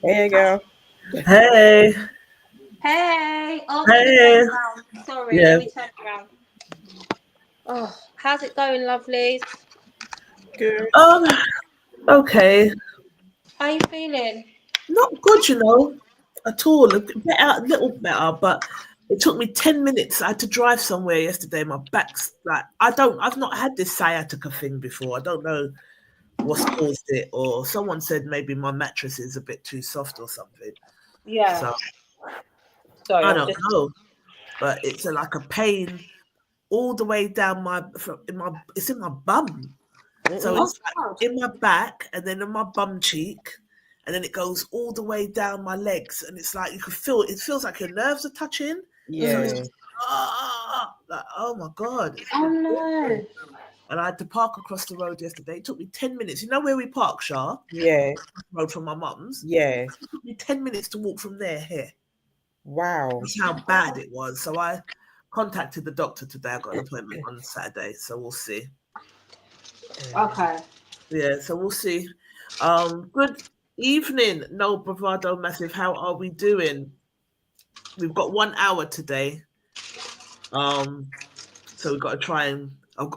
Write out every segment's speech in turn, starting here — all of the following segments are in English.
There you go. Hey. Hey. Oh, Hey. sorry, Yeah. let me turn around. Oh, how's it going, lovelies? Good. Okay. How you feeling? Not good, you know, at all. A little better, but it took me 10 minutes. I had to drive somewhere yesterday. My back's like, I've not had this sciatica thing before. I don't know what's caused it, or someone said maybe my mattress is a bit too soft or something. Yeah. So Sorry, I don't know, but it's like a pain all the way down it's in my bum. So it's like in my back and then in my bum cheek, and then it goes all the way down my legs, and it's like you can feel it feels like your nerves are touching. Yeah. So it's like, oh my God. Oh no. And I had to park across the road yesterday. It took me 10 minutes. You know where we park, Shah? Yeah. Road from my mum's. Yeah. It took me 10 minutes to walk from there here. Wow. That's how bad it was. So I contacted the doctor today. I got an appointment on Saturday, so we'll see. Okay. Yeah, so we'll see. Good evening, No Bravado Massive. How are we doing? We've got 1 hour today. So we've got to try and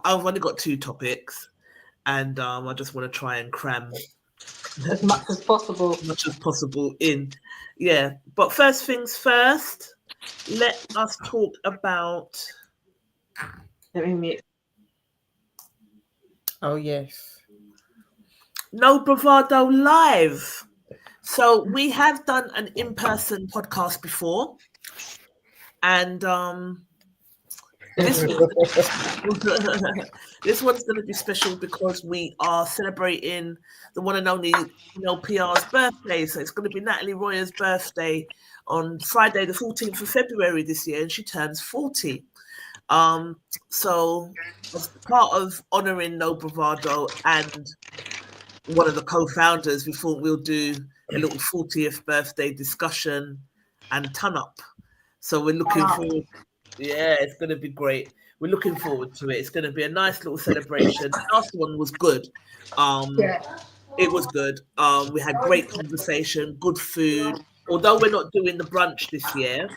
I've only got 2 topics, and I just want to try and cram as much as possible in. Yeah, but first things first, let us talk about. Let me mute. Oh yes. No Bravado Live. So we have done an in-person podcast before, and this one's going to be special because we are celebrating the one and only PR's birthday. So it's going to be Natalie Royer's birthday on Friday, the 14th of February this year, and she turns 40. So as part of honouring No Bravado and one of the co-founders, we thought we'll do a little 40th birthday discussion and turn up. So we're looking forward. Yeah, it's going to be great. We're looking forward to it. It's going to be a nice little celebration. The last one was good. It was good. We had great conversation, good food. Although we're not doing the brunch this year,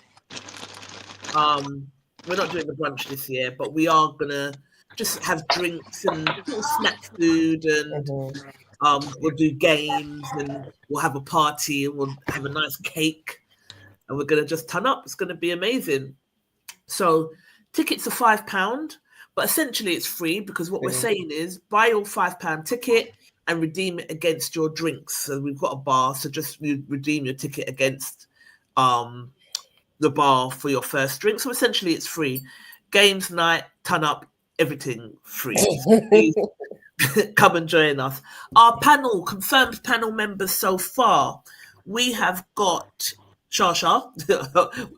but we are going to just have drinks and little snack food, and we'll do games, and we'll have a party, and we'll have a nice cake, and we're going to just turn up. It's going to be amazing. So tickets are £5, but essentially it's free, because what we're saying is buy your £5 ticket and redeem it against your drinks. So we've got a bar, so just redeem your ticket against the bar for your first drink. So essentially it's free. Games night, turn up, everything free. So please come and join us. Our confirmed panel members so far, we have got Shasha.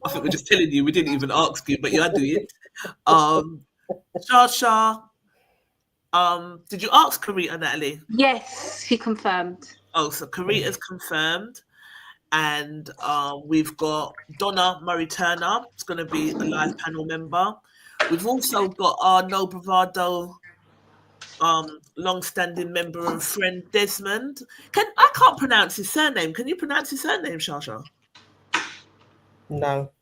I think we're just telling you, we didn't even ask you, but you had to do it. Shasha. Did you ask Karita, Natalie? Yes, she confirmed. Oh, so Karita's confirmed. And we've got Donna Murray-Turner. It's going to be a live panel member. We've also got our No Bravado long-standing member and friend, Desmond. I can't pronounce his surname. Can you pronounce his surname, Shasha? No.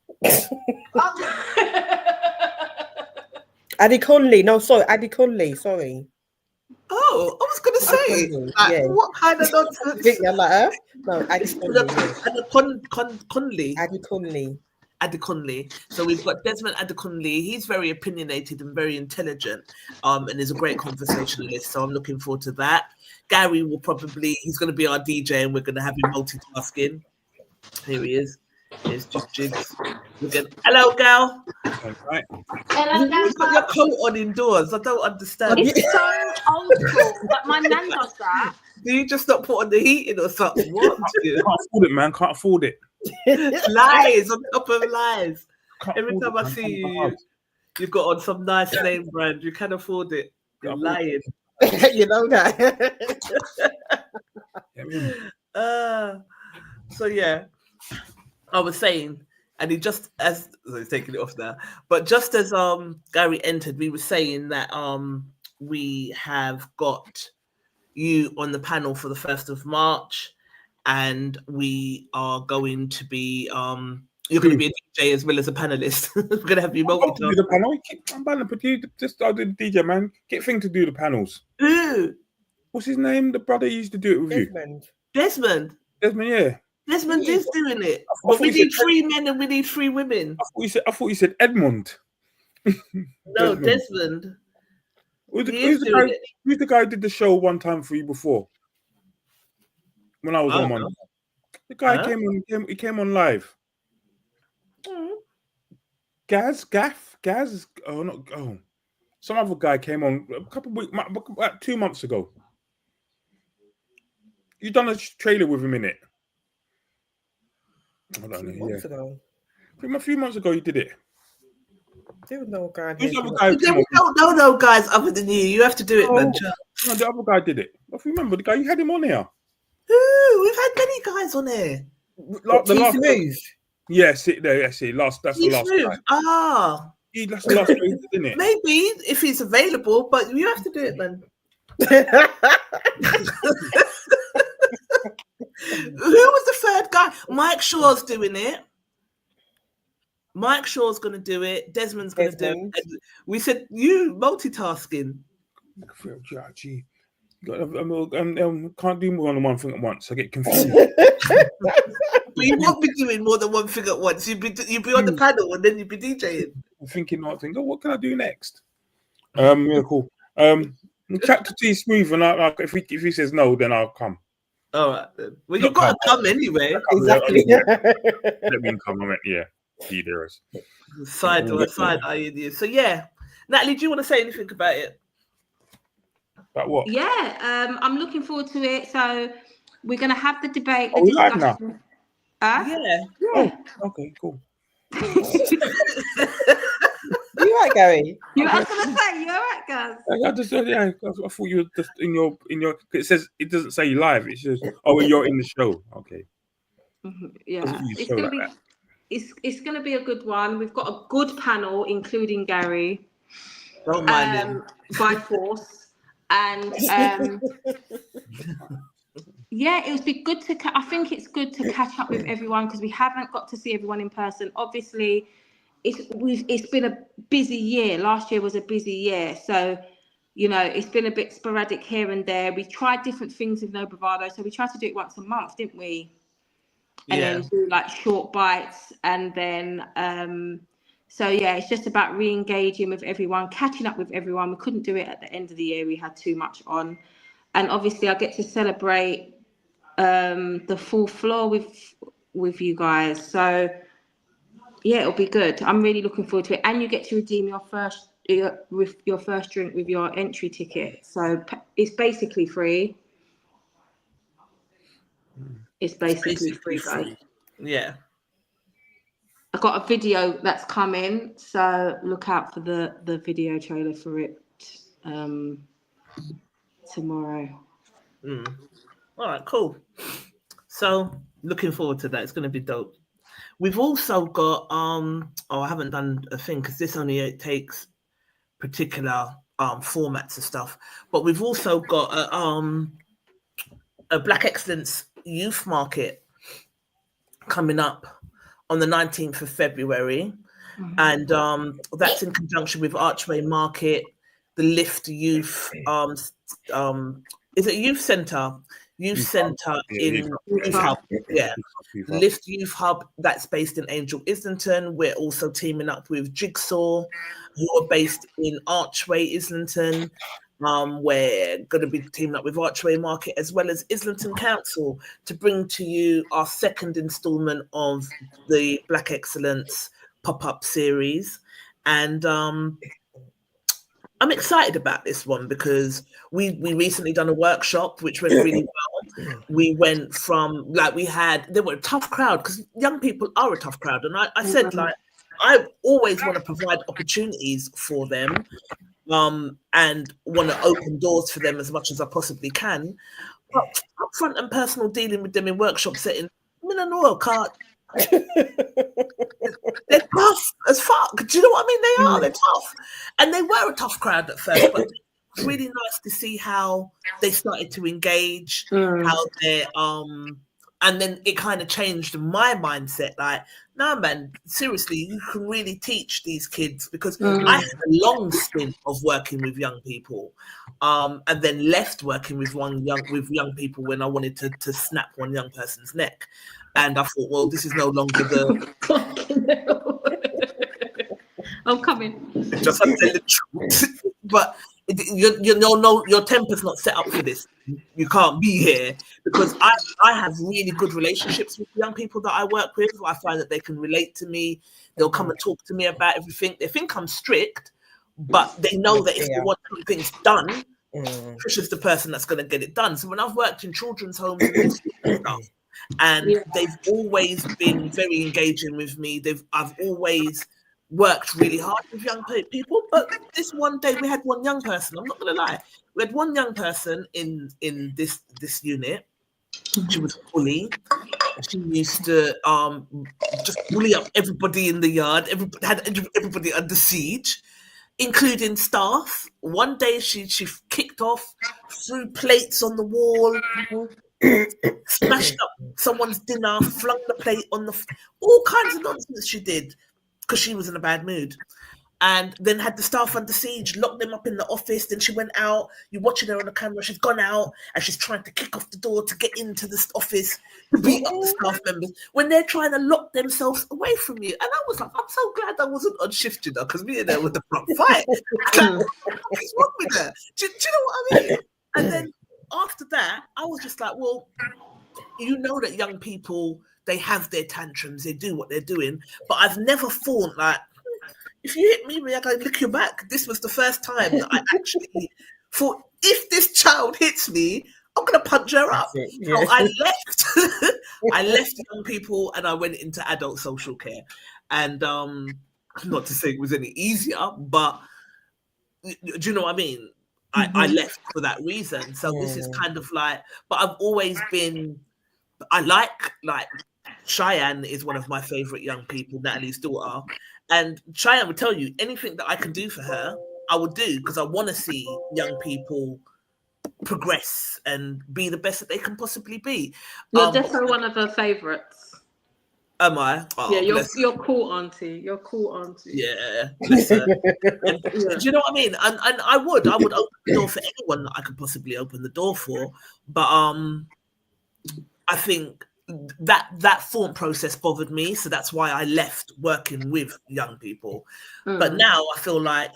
Adi Conley. No, sorry, Adi Conley. Sorry. Oh, I was going to say, what kind of nonsense? You're like, huh? No, Adi Conley. Adi Conley. Adekunle. So we've got Desmond Adekunle. He's very opinionated and very intelligent, and is a great conversationalist. So I'm looking forward to that. Gary he's going to be our DJ, and we're going to have him multitasking. Here he is. Here's Jigs. Again. Hello, gal. Right. Hello, You've got your coat on indoors. I don't understand. It's so old school, but my nan does that. Do you just not put on the heating or something? What? Can't afford it, man. Can't afford it. Lies on top of lies. Can't Every afford time it, I man. see Can't you, you've got on some nice name brand. You can afford it. You're Can't lying. You know that. So yeah, I was saying, and he just as so he's taking it off now, but just as Gary entered, we were saying that we have got you on the panel for the 1st of March, and we are going to be you're going to be a DJ as well as a panelist. We're going to have you I'll do multitask. the panel. I'm banning, but you just I'll do the DJ, man. Get Thing to do the panels. Who? What's his name? The brother used to do it with you. Desmond. Desmond, yeah. Desmond is doing it, I but we thought you need said 3 men and we need 3 women. I thought you said Edmund. No, Desmond. Who's He is the doing guy? it. Who's the guy who did the show one time for you before? When I was I on don't one. know. The guy Huh? he came on live. Gaz. Oh, not oh. Some other guy came on a couple of weeks, about 2 months ago. You done a trailer with him in it. I don't know. Yeah, Ago. a few months ago you did it. There was no guy Who's here. the other guy? Who came We on? don't know no guys other than you. You have to do it, man. No, the other guy did it. I remember the guy. You had him on here. Who? We've had many guys on here. The last move. Yes, that's the last He's guy. moved. Ah, That's the last guy, isn't it? maybe if he's available, but you have to do it, man. Who was the 3rd guy? Mike Shaw's doing it. Mike Shaw's going to do it. Desmond's going to do it. And we said you multitasking. Gee, can't do more than one thing at once. I get confused. But you won't be doing more than one thing at once. You'd be on the panel and then you'd be DJing. I'm thinking, what can I do next? Yeah, cool. Chat to T Smooth, and if he says no, then I'll come. All right then. Well, you've got to come anyway. Exactly. Let me come. I meant, yeah, be there. Side eye. So yeah, Natalie, do you want to say anything about it? About what? Yeah, I'm looking forward to it. So we're going to have the debate, the we live now? discussion. Yeah. Oh, okay, cool. You right, Gary? I was going to say, you're right, guys. I just I thought you were just in your. It says it doesn't say live. It says you're in the show. Okay. Yeah, it's going to be. It's going to be a good one. We've got a good panel, including Gary. Don't mind him. By force, and yeah, it would be good to. I think it's good to catch up with everyone because we haven't got to see everyone in person. Obviously, it's been a busy year. Last year was a busy year, so it's been a bit sporadic here and there. We tried different things with No Bravado, so we tried to do it once a month, didn't we? And then do like short bites, and then so yeah, it's just about re-engaging with everyone, catching up with everyone. We couldn't do it at the end of the year; we had too much on, and obviously I get to celebrate the full floor with you guys. So yeah, it'll be good. I'm really looking forward to it, and you get to redeem your first drink with your entry ticket. So it's basically free. It's basically free, guys. Yeah. I've got a video that's coming, so look out for the video trailer for it tomorrow. All right, cool. So looking forward to that. It's going to be dope. We've also got I haven't done a thing because this only takes particular formats and stuff, but we've also got a Black Excellence Youth Market coming up on the 19th of February. And that's in conjunction with Archway Market, the Lift Youth is it Youth Centre in Youth Hub. Yeah. Lift Youth Hub, that's based in Angel Islington. We're also teaming up with Jigsaw, who are based in Archway Islington. We're going to be teaming up with Archway Market as well as Islington Council to bring to you our second instalment of the Black Excellence pop-up series. And I'm excited about this one because we recently done a workshop which went really well. We went from they were a tough crowd because young people are a tough crowd. And I said, like, I always want to provide opportunities for them and want to open doors for them as much as I possibly can. But upfront and personal dealing with them in workshop setting, I don't know, can't. They're tough as fuck. Do you know what I mean? They are. They're tough, and they were a tough crowd at first. But it's really nice to see how they started to engage, how they and then it kind of changed my mindset. Like, no, man, seriously, you can really teach these kids because I had a long stint of working with young people, and then left working with young people when I wanted to snap one young person's neck. And I thought, well, this is no longer the. I'm coming. Just to tell the truth, but your temper's not set up for this. You can't be here because I have really good relationships with young people that I work with. I find that they can relate to me. They'll come and talk to me about everything. They think I'm strict, but they know that if they want things done, Trisha's the person that's going to get it done. So when I've worked in children's homes and stuff. And they've always been very engaging with me. I've always worked really hard with young people. But this one day we had one young person. I'm not going to lie. We had one young person in this unit. She was a bully. She used to just bully up everybody in the yard. Everybody under siege, including staff. One day she kicked off, threw plates on the wall. Smashed up someone's dinner, flung the plate on all kinds of nonsense she did because she was in a bad mood, and then had the staff under siege, locked them up in the office. Then she went out. You're watching her on the camera. She's gone out and she's trying to kick off the door to get into this office to beat up the staff members when they're trying to lock themselves away from you. And I was like, I'm so glad I wasn't on shift, because me and her with the front fight. What is wrong with her? Do you know what I mean? And then after that, I was just like, well, you know that young people, they have their tantrums, they do what they're doing, but I've never thought, like, if you hit me, I can lick your back. This was the first time that I actually thought, if this child hits me, I'm going to punch her up. So I left. I left young people and I went into adult social care. And not to say it was any easier, but do you know what I mean? I left for that reason. So this is kind of like, but I've always been, I like Cheyenne is one of my favorite young people, Natalie's daughter. And Cheyenne would tell you anything that I can do for her, I would do, because I want to see young people progress and be the best that they can possibly be. You're definitely one of her favorites. Am I? Oh, yeah, you're cool, auntie. You're cool, auntie. Yeah. Listen. And, do you know what I mean? And I would open the door for anyone that I could possibly open the door for. But I think that thought process bothered me, so that's why I left working with young people. But now I feel like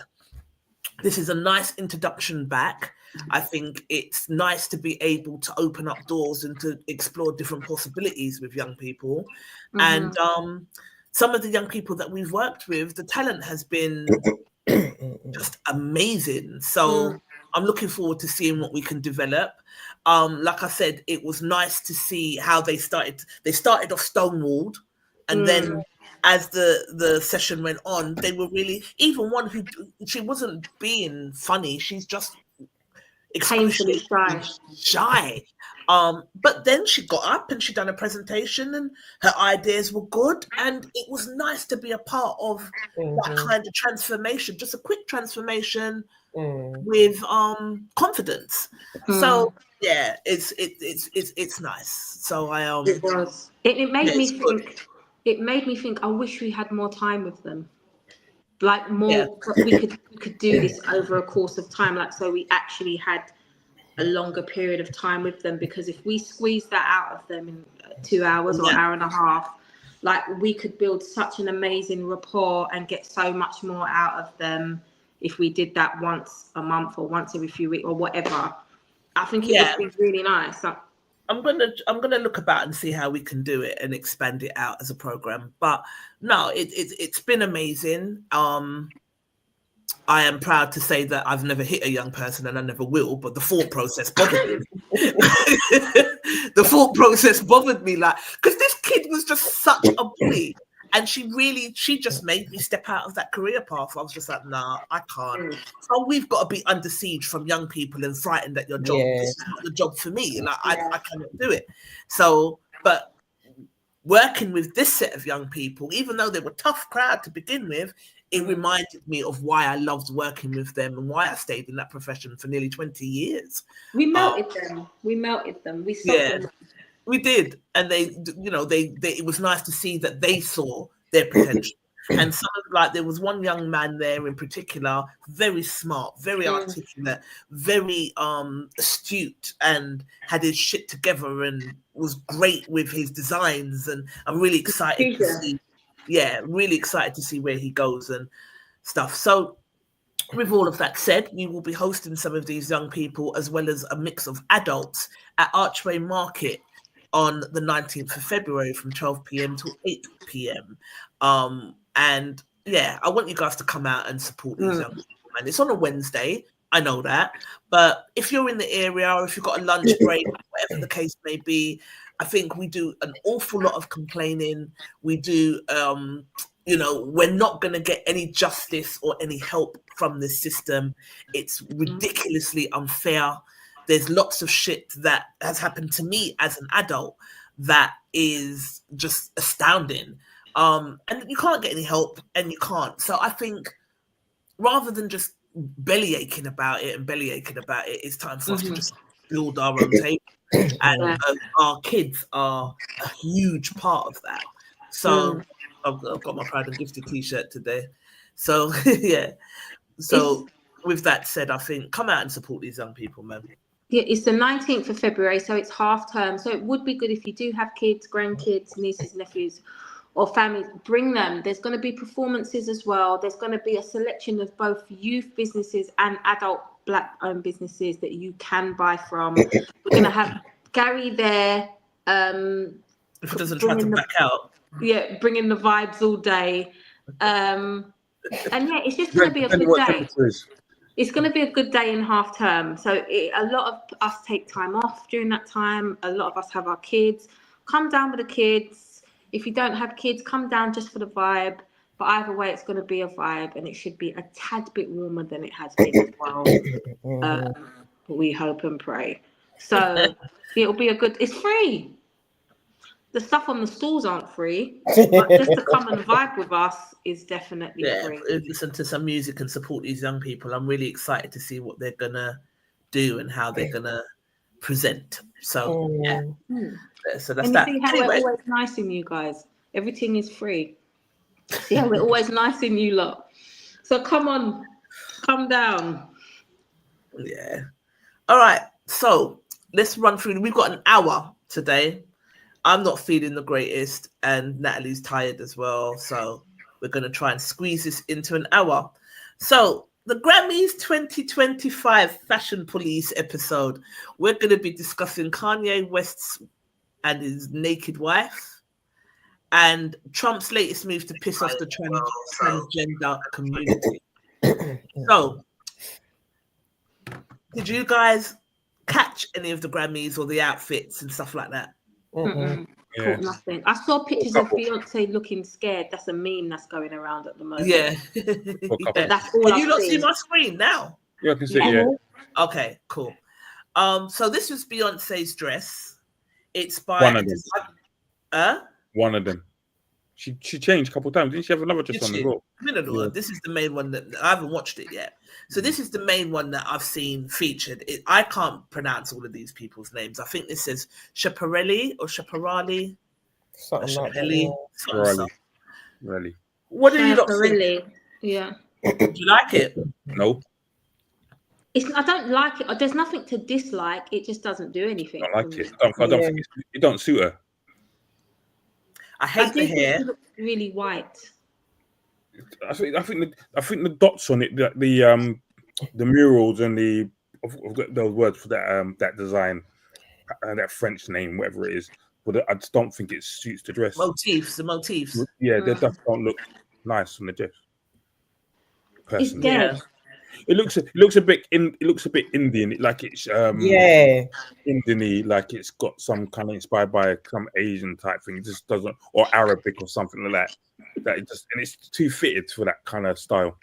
this is a nice introduction back. I think it's nice to be able to open up doors and to explore different possibilities with young people. And some of the young people that we've worked with, the talent has been just amazing. So I'm looking forward to seeing what we can develop. Like I said, it was nice to see how they started. They started off stonewalled, and then as the session went on, they were really, even one who, she wasn't being funny, she's just painfully shy. But then she got up and she done a presentation and her ideas were good, and it was nice to be a part of that kind of transformation, just a quick transformation with confidence. So yeah, it's nice. So I it was. It made me think. It made me think. I wish we had more time with them. Like more, we could do this over a course of time. Like, so we actually had a longer period of time with them, because if we squeeze that out of them in 2 hours or hour and a half, like, we could build such an amazing rapport and get so much more out of them if we did that once a month or once every few weeks or whatever. I think it would be really nice. I'm gonna look about and see how we can do it and expand it out as a program. But no, it's been amazing. I am proud to say that I've never hit a young person and I never will, but the thought process bothered me. The thought process bothered me, like, because this kid was just such a bully. And she just made me step out of that career path. I was just like, nah, I can't. So we've got to be under siege from young people and frightened at your job. Yeah. This is not the job for me. Like, I cannot do it. So, but working with this set of young people, even though they were a tough crowd to begin with, it reminded me of why I loved working with them and why I stayed in that profession for nearly 20 years. We melted them. We sold them. We did, and they, it was nice to see that they saw their potential. And there was one young man there in particular, very smart, very articulate, very astute, and had his shit together and was great with his designs. And I'm really excited to see, really excited to see where he goes and stuff. So, with all of that said, we will be hosting some of these young people as well as a mix of adults at Archway Market on the 19th of February from 12 p.m. to 8 p.m. And I want you guys to come out and support these young people. And it's on a Wednesday, I know that. But if you're in the area or if you've got a lunch break, whatever the case may be, I think we do an awful lot of complaining. We do, we're not going to get any justice or any help from this system. It's ridiculously unfair. There's lots of shit that has happened to me as an adult that is just astounding. And you can't get any help and you can't. So I think rather than just belly aching about it, it's time for us to just build our own table. And our kids are a huge part of that. So I've got my Proud and Gifted t-shirt today. So, So with that said, I think come out and support these young people, man. Yeah, it's the 19th of February, so it's half term. So it would be good if you do have kids, grandkids, nieces, nephews, or families, bring them. There's going to be performances as well. There's going to be a selection of both youth businesses and adult Black-owned businesses that you can buy from. We're going to have Gary there. If it doesn't try to back out. Yeah, bringing the vibes all day. And it's just going to be a good day. It's going to be a good day in half term. So a lot of us take time off during that time. A lot of us have our kids. Come down with the kids. If you don't have kids, come down just for the vibe. But either way, it's going to be a vibe, and it should be a tad bit warmer than it has been as well. We hope and pray. So it'll be it's free. The stuff on the stalls aren't free, but just to come and vibe with us is definitely free. Listen to some music and support these young people. I'm really excited to see what they're gonna do and how they're gonna present. So so that's that. See how we're always nice in you guys. Everything is free. See how we're always nice in you lot. So come on, come down. Yeah. All right. So let's run through. We've got an hour today. I'm not feeling the greatest, and Natalie's tired as well. So we're going to try and squeeze this into an hour. So the Grammys 2025 Fashion Police episode, we're going to be discussing Kanye West and his naked wife and Trump's latest move to piss off the transgender community. So did you guys catch any of the Grammys or the outfits and stuff like that? Caught nothing. I saw pictures of Beyonce looking scared. That's a meme that's going around at the moment. Yeah. That's all. Can you not see my screen now? Yeah, I can see it. Yeah. Okay, cool. So this was Beyonce's dress. It's by one of them. One of them. She changed a couple of times. Didn't she have another dress on as well? No. This is the main one that I haven't watched it yet. So this is the main one that I've seen featured. I can't pronounce all of these people's names. I think this says Schiaparelli or Schiaparelli. Something like that. Really. What do you not think? Yeah. Do you like it? No. I don't like it. There's nothing to dislike. It just doesn't do anything. I like it. I don't think it don't suit her. I hate the hair. It looks really white. I think the dots on it, the murals and I've got those words for that design, that French name, whatever it is. But I just don't think it suits the dress. The motifs. Yeah, they just don't look nice on the dress. It's Personally, dead. it looks a bit Indian, like it's Indian-y, like it's got some kind of inspired by some Asian type thing. It just doesn't, or Arabic or something like that. And it's too fitted for that kind of style.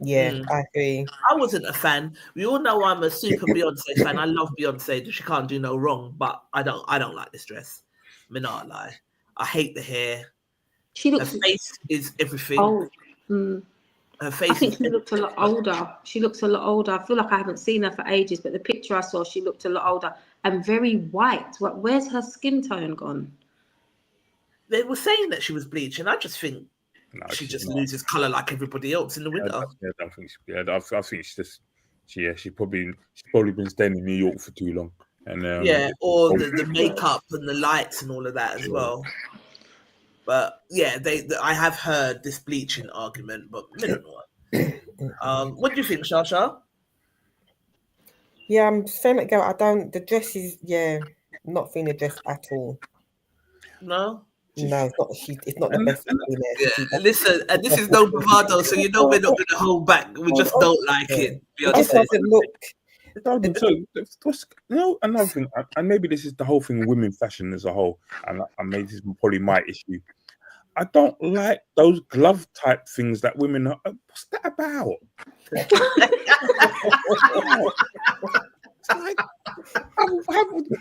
Yeah, I agree. I wasn't a fan. We all know I'm a super Beyonce fan. I love Beyonce. She can't do no wrong, but I don't like this dress. I mean, not lie. I hate the hair. Her face is everything. Oh, her face. I think she looks a lot older. She looks a lot older. I feel like I haven't seen her for ages, but the picture I saw, she looked a lot older and very white. Where's her skin tone gone? They were saying that she was bleaching. I just think she just loses color like everybody else in the winter. I think she's probably been staying in New York for too long. And or the makeup and the lights and all of that as well. But yeah, I have heard this bleaching argument, but what do you think, Shasha? Yeah, I'm saying it, girl. The dress is not feeling the dress at all. No, it's not the best. Listen, and this is No Bravado, so we're not going to hold back. We just don't like it. It just doesn't look. Another thing, and maybe this is the whole thing with women fashion as a whole, and maybe this is probably my issue. I don't like those glove type things that women are. What's that about? It's like,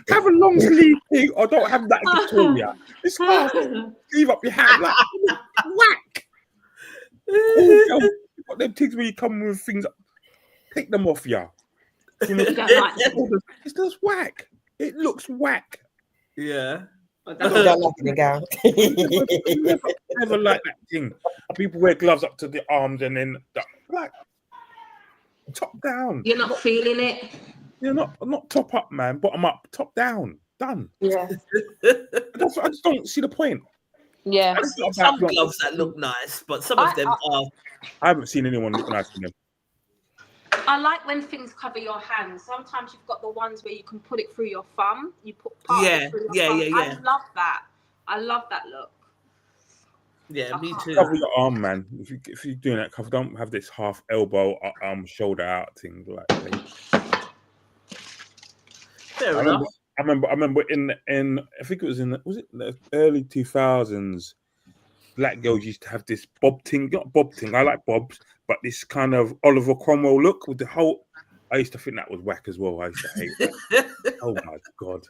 have a long sleeve thing, or don't have that in Victoria. It's hard. Leave up your hand, like whack. Got them things where you come with things. Take them off, yeah. It's just whack. It looks whack. Yeah. I don't like it, girl. Never like that thing. People wear gloves up to the arms and then like top down. You're not feeling it. You're not top up, man. Bottom up, top down. Done. Yeah. I just don't see the point. Yeah. I've seen some gloves that look nice, but some of them are. I haven't seen anyone look nice in them. I like when things cover your hands. Sometimes you've got the ones where you can put it through your thumb. You put part of it through your thumb. I love that. I love that look. Yeah, me too. Cover your arm, man. If you're doing that, don't have this half elbow, shoulder out thing like that. Fair enough. I remember in I think it was the early 2000s. Black girls used to have this bob thing, not bob thing. I like bobs, but this kind of Oliver Cromwell look with the whole. I used to think that was whack as well. I used to hate that. Oh my god!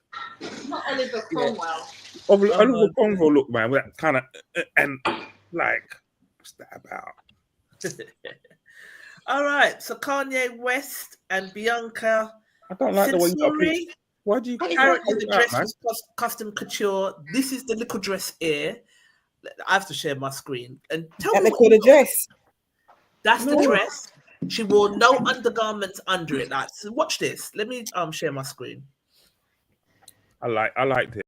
Not Oliver Cromwell. Oliver Cromwell look, man. With that kind of and like, what's that about? All right, so Kanye West and Bianca. I don't like the way you. Why do you? Apparently, the dress was custom couture. This is the little dress here. I have to share my screen and tell me what the dress. That's the dress. She wore no undergarments under it. Like, so watch this. Let me share my screen. I liked it.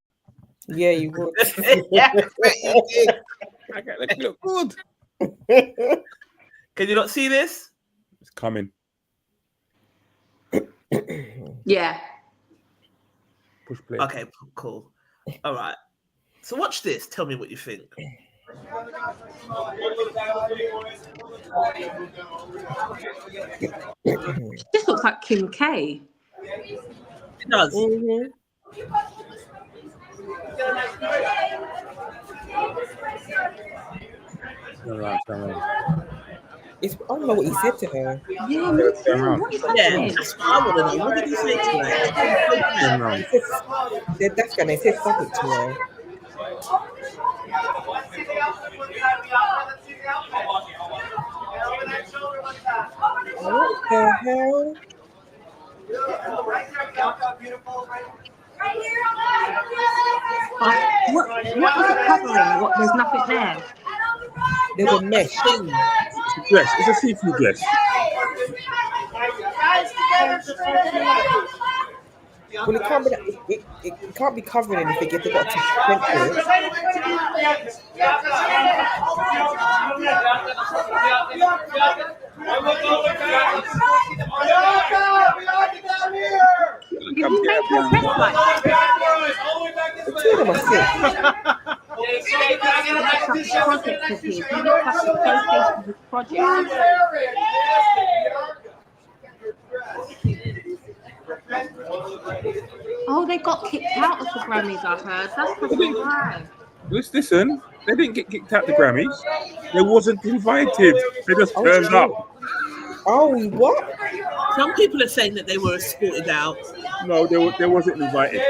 Yeah, you would. Yeah, you did. It look good. Can you not see this? It's coming. Yeah. Push play. Okay, cool. All right. So watch this. Tell me what you think. This looks like Kim K. It does. Mm-hmm. I don't know what he said to her. Yeah, me too. What is happening? That's what I want to know. What did he say to her? That's gonna say something to her. What the hell? What is it covering? There's nothing there. There's a mesh. It's a dress. It's a see-through dress. Well, it can't be that. it can't be covering anything if they've got to censor it. Did you make her press like? The two of them are sick. Project of his. He looks like a showcase of his project. Oh, they got kicked out of the Grammys, I heard. That's probably why. Listen, they didn't get kicked out the Grammys. They wasn't invited. They just turned up. Oh, what? Some people are saying that they were escorted out. No, they wasn't invited.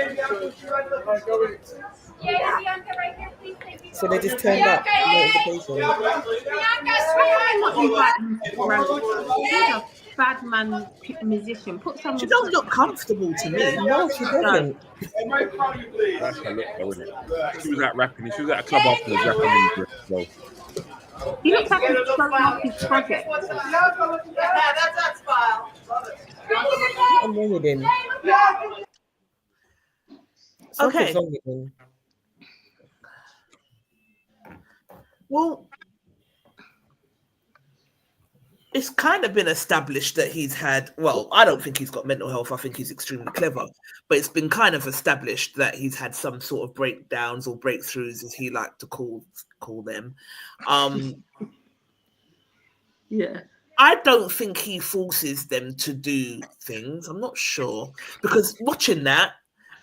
So they just turned up. No invitation. He's a bad man musician. Put some. She don't look comfortable to me. No, she doesn't. That's her look, though, isn't it? She was out rapping. She was at a club afterwards rapping in the dress, so. He looks like he's showing off his project. I'm wrong with him. Okay. Something's wrong with him. Well, it's kind of been established that he's had, well, I don't think he's got mental health. I think he's extremely clever. But it's been kind of established that he's had some sort of breakdowns or breakthroughs, as he liked to call them. Yeah. I don't think he forces them to do things. I'm not sure. Because watching that,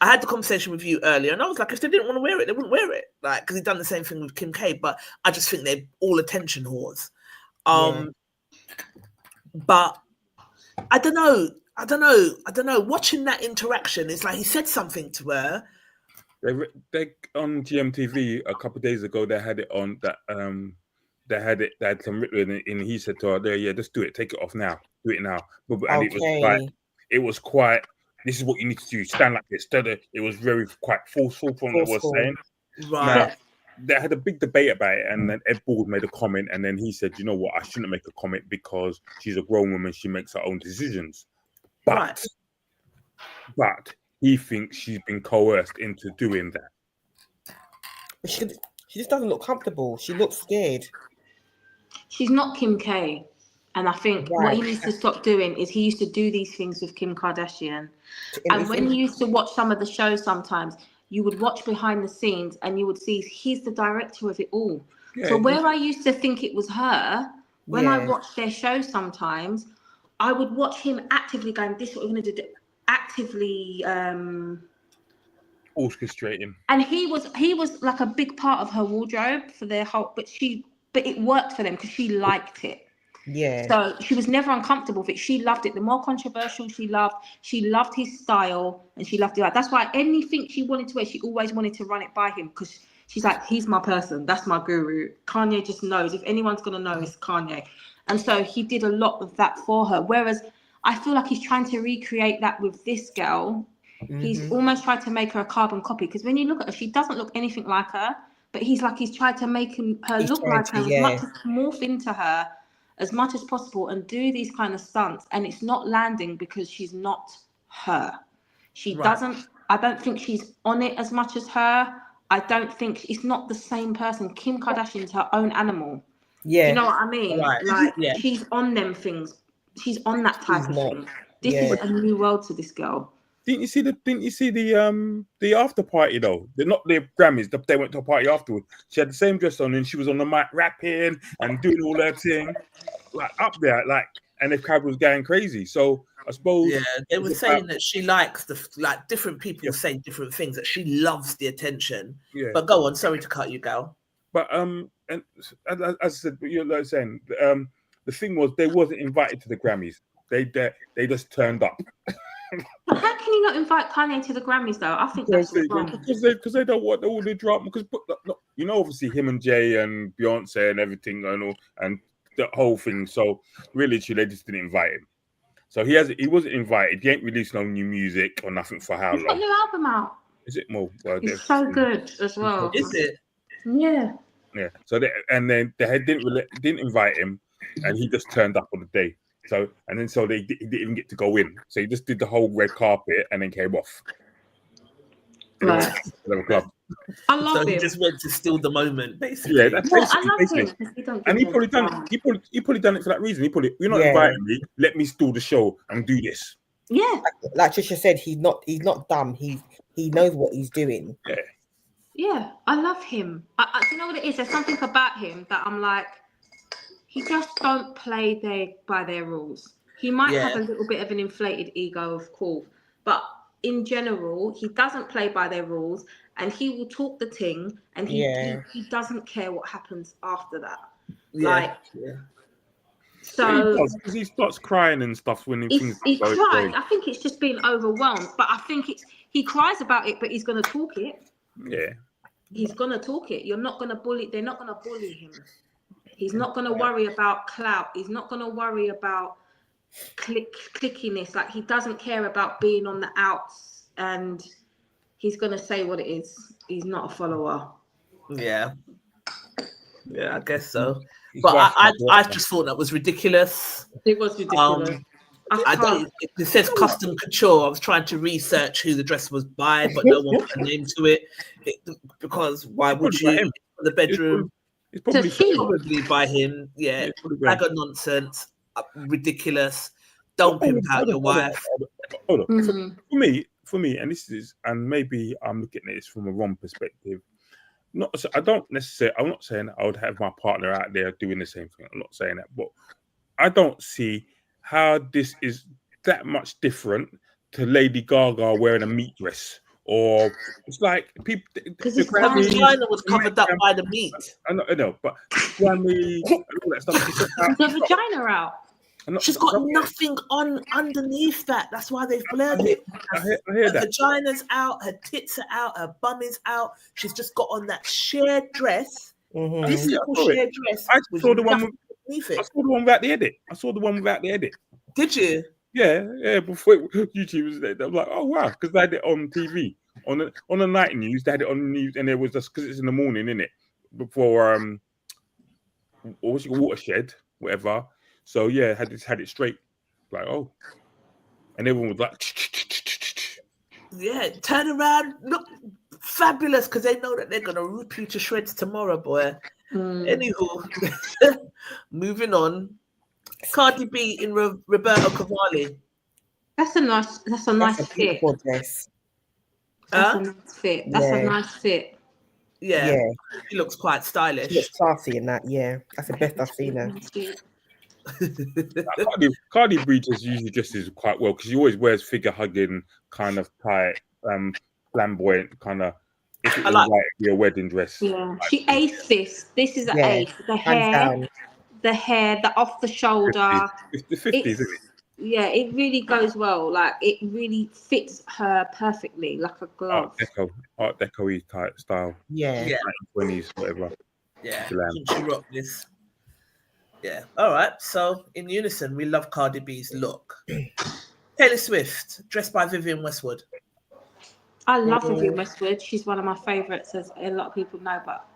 I had the conversation with you earlier, and I was like, if they didn't want to wear it, they wouldn't wear it. Like, because he'd done the same thing with Kim K, but I just think they're all attention whores. But I don't know. Watching that interaction, it's like he said something to her. They on GMTV a couple of days ago. They had it on that. They had some written in. He said to her, "Yeah, just do it. Take it off now. Do it now." And it was quite. This is what you need to do. Stand like this. It was quite forceful from what I was saying. Right. Now, they had a big debate about it, and then Ed Bald made a comment, and then he said, "You know what? I shouldn't make a comment because she's a grown woman. She makes her own decisions." But he thinks she's been coerced into doing that. She just doesn't look comfortable. She looks scared. She's not Kim K. And I think what he needs to stop doing is he used to do these things with Kim Kardashian. And when you used to watch some of the shows sometimes, you would watch behind the scenes and you would see he's the director of it all. Yeah, so where I used to think it was her, when I watched their show sometimes, I would watch him actively going, this is what we're going to do. Actively orchestrating. And he was like a big part of her wardrobe for their whole, but it worked for them because she liked it. Yeah. So she was never uncomfortable with it. She loved it. The more controversial she loved his style, and she loved it. That's why anything she wanted to wear, she always wanted to run it by him because she's like, he's my person. That's my guru. Kanye just knows. If anyone's gonna know, it's Kanye. And so he did a lot of that for her. Whereas I feel like he's trying to recreate that with this girl. Mm-hmm. He's almost tried to make her a carbon copy because when you look at her, she doesn't look anything like her. But he's tried to make her look like her, as much as morph into her as much as possible and do these kind of stunts, and it's not landing because she's not her. She doesn't. I don't think she's on it as much as her. I don't think it's not the same person. Kim Kardashian's her own animal. Yeah, do you know what I mean? Right. She's on them things. She's on that type of thing. This is a new world to this girl. Didn't you see the after party though? They're not the Grammys. They went to a party afterwards. She had the same dress on and she was on the mic rapping and doing all her thing, like up there, like, and the crowd was going crazy. So I suppose they were saying that she likes different people say different things, that she loves the attention. Yeah. But go on, sorry to cut you, Gal. But and as I said, you're like saying, the thing was they wasn't invited to the Grammys. They just turned up. But how can you not invite Kanye to the Grammys though? I think that's wrong. Because they don't want all the drama. Because obviously him and Jay and Beyonce and everything and the whole thing. So really, they just didn't invite him. So he wasn't invited. He ain't released no new music or nothing for how long. He's got a new album out. Is it more? Well, it's so good as well. Is it? Yeah. Yeah. So they didn't invite him, and he just turned up on the day. So he didn't even get to go in. So he just did the whole red carpet and then came off. Right. Whatever club. I love So him. he just went to steal the moment, basically. Yeah, that's Well, I love basically. him because he don't And give he a probably done damn. it. He probably done it for that reason. He probably, you're not Yeah. inviting me. Let me steal the show and do this. Yeah, Like Trisha said, he's not dumb. He knows what he's doing. yeah, I love him. Do you know what it is? There's something about him that I'm like, he just don't play by their rules. He might have a little bit of an inflated ego, of course, but in general, he doesn't play by their rules, and he will talk the thing, and he doesn't care what happens after that. So because he starts crying and stuff when he things cries. go away. I think it's just being overwhelmed, but I think he cries about it, but he's gonna talk it. Yeah. He's gonna talk it. You're not gonna bully. They're not gonna bully him. He's not gonna worry about clout. He's not gonna worry about clickiness. Like, he doesn't care about being on the outs, and he's gonna say what it is. He's not a follower. Yeah, I guess so. But I just thought that was ridiculous. It was ridiculous. It says custom couture. I was trying to research who the dress was by, but no one put a name to it. Because why would you in the bedroom? It's probably by him. Yeah, bag of nonsense, ridiculous. Don't pimp out your wife. Hold on. For me, and this is, and maybe I'm looking at this from a wrong perspective. I'm not saying I would have my partner out there doing the same thing. I'm not saying that, but I don't see how this is that much different to Lady Gaga wearing a meat dress, or it's like people. Because the vagina was covered up by the meat. I know, but Grammy and all that stuff. The vagina out. She's got nothing on underneath that. That's why they've blurred it. I hear that. Her vagina's out, her tits are out, her bum is out. She's just got on that sheer dress. This little sheer dress. I saw the one underneath it. I saw the one without the edit. Did you? Yeah. Before YouTube was there, I'm like, oh wow, because they had it on TV on the night news. They had it on the news, and it was just because it's in the morning, innit? Before or what's it called, Watershed, whatever. So yeah, had it straight, like, oh, and everyone was like, yeah, turn around, look fabulous, because they know that they're gonna rip you to shreds tomorrow, boy. Anywho, moving on. Cardi B in Roberto Cavalli. That's a nice fit. That's a nice fit. That's a nice fit. Yeah, she looks quite stylish. She looks classy in that. Yeah, that's the best I've seen her. Cardi B just usually dresses quite well because she always wears figure hugging kind of tight, flamboyant kind of. I like your wedding dress. Yeah, she aced this. This is an ace. The hair, the off the shoulder. It's the 50s, isn't it? Yeah, it really goes well. Like, it really fits her perfectly, like a glove. Art Deco type style. Yeah. 1920s, whatever. Yeah. She rock this. Yeah. All right. So in unison, we love Cardi B's look. Taylor Swift, dressed by Vivienne Westwood. I love Vivienne Westwood. She's one of my favourites, as a lot of people know, but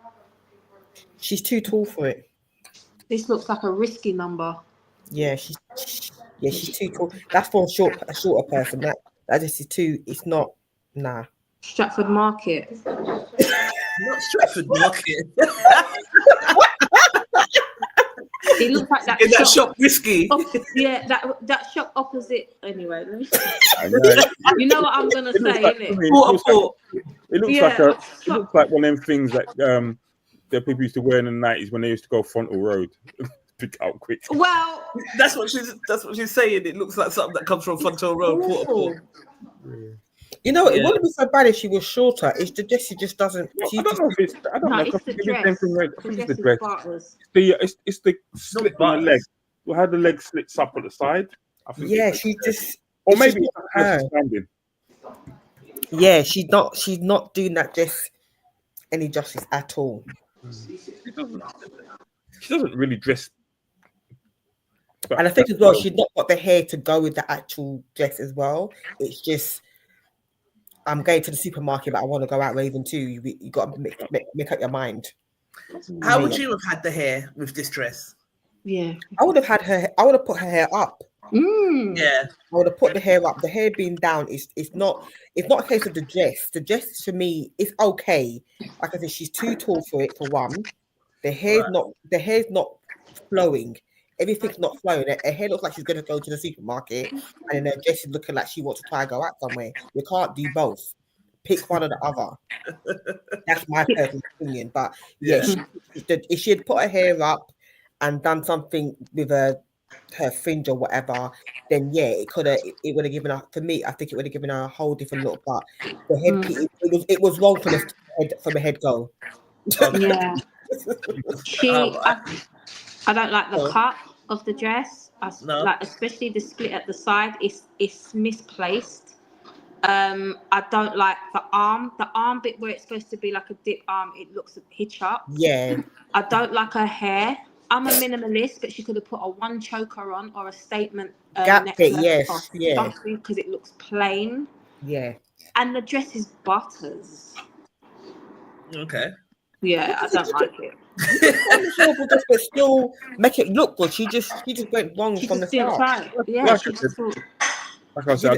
she's too tall for it. This looks like a risky number. Yeah, she's too tall. That's for a shorter person. That just is too. It's not. Nah. Stratford Market. Not Stratford Market. It looks like that. In that shop risky. Yeah, that shop opposite. Anyway, let me. You know what I'm gonna say, innit? It looks like one of them things that people used to wear in the 90s when they used to go frontal road. Pick out quick. Well, that's what she's saying. It looks like something that comes from frontal road. You know, it wouldn't be so bad if she was shorter. It's the dress. She just doesn't. I don't know. It's the dress. It's the dress. It's the slit on the leg. Well, how the leg slits up at the side. I think she just. Or maybe it's her standing. Yeah, she's not doing that dress any justice at all. She doesn't really dress. And I think as well, she's not got the hair to go with the actual dress as well. It's just, I'm going to the supermarket, but I want to go out raving too. You got to make up your mind. How would you have had the hair with this dress? Yeah, I would have put her hair up. Yeah. I would have put the hair up. The hair being down is not a case of the dress. The dress to me is okay. Like I said, she's too tall for it for one. The hair's not flowing. Everything's not flowing. Her hair looks like she's gonna go to the supermarket, and then her dress is looking like she wants to try and go out somewhere. You can't do both. Pick one or the other. That's my personal opinion. But yeah, if she had put her hair up and done something with her fringe or whatever, then yeah, it would have given her, for me, I think it would have given her a whole different look. But the head it was wrong from a head go. Yeah. I don't like the cut of the dress. Like especially the split at the side. It's misplaced. I don't like the arm bit where it's supposed to be like a dip arm. It looks a hitch up. Yeah. I don't like her hair. I'm a minimalist, but she could have put a one choker on or a statement necklace or something because it looks plain. Yeah. And the dress is butters. Okay. Yeah, I don't like it. But still make it look good. She just went wrong from the start. Yeah, like I said, I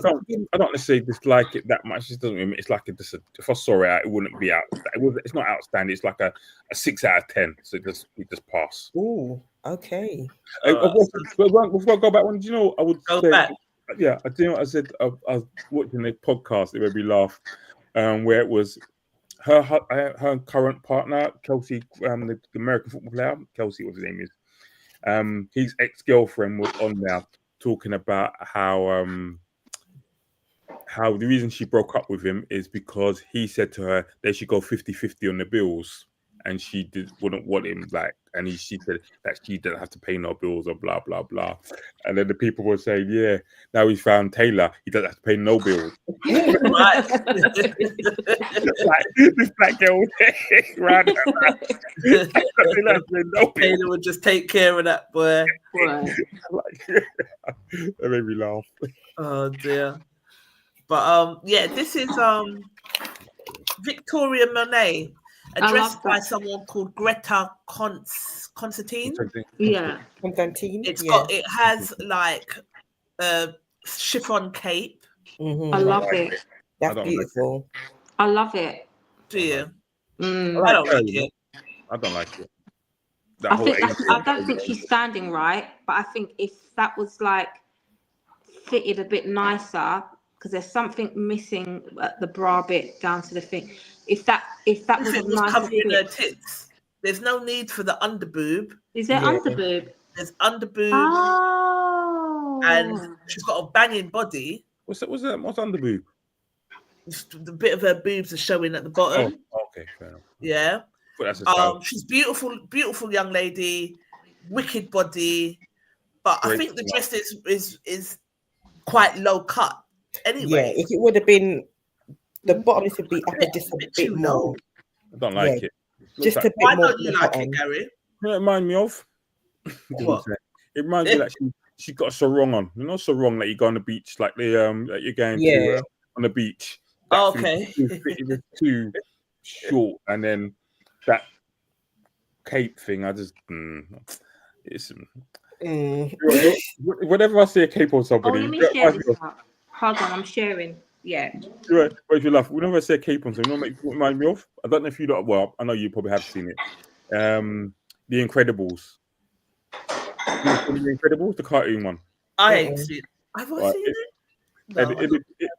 don't necessarily dislike it that much. It doesn't. It's like if I saw it, it wouldn't be out. It's not outstanding. It's like a 6 out of 10. So it just pass. Ooh, okay. Before I go back, do you know? I would go say, back. Yeah, I do know. I said I was watching a podcast. It made me laugh. Where it was her current partner, Kelsey, the American football player, Kelsey, what his name is. His ex-girlfriend was on there talking about how the reason she broke up with him is because he said to her they should go 50-50 on the bills, and she wouldn't want him she said that she didn't have to pay no bills or blah blah blah. And then the people were saying, yeah, now he's found Taylor, he doesn't have to pay no bills. Right. This black girl ran no Taylor would just take care of that boy. That made me laugh. Oh dear. But yeah, this is Victoria Monet, addressed by someone called Greta Constantine. Yeah, Constantine. It has like a chiffon cape. Mm-hmm. I love it. That's beautiful. I love it. Do you? I don't like it. I don't like it. I don't think she's standing right, but I think if that was like fitted a bit nicer, because there's something missing at the bra bit down to the thing. If that was a nice covering her tits, there's no need for the underboob. Is there underboob? There's underboob. Oh, and she's got a banging body. What's underboob? The bit of her boobs are showing at the bottom. Oh, okay, fair enough. Yeah. She's beautiful young lady, wicked body, but I think the dress is quite low cut. Anyway, yeah, if it would have been the bottom should be up just a bit more. I don't like it. Just a bit Why more. Don't you like it, Gary? You know, it reminds me of. What? It reminds me that she got a sarong on. You know, sarong that you go on the beach, like that you're going to on the beach. Okay. It was too short, and then that cape thing. I just it's. Whenever I see a cape on somebody, let me share this up. Hold on, I'm sharing. Yeah. Right. Wait, if you laugh, whenever I say a cape on something, you know what remind me of? I don't know if you don't. Well, I know you probably have seen it. The Incredibles. The Incredibles, the cartoon one. I ain't seen it. Have I seen it? No.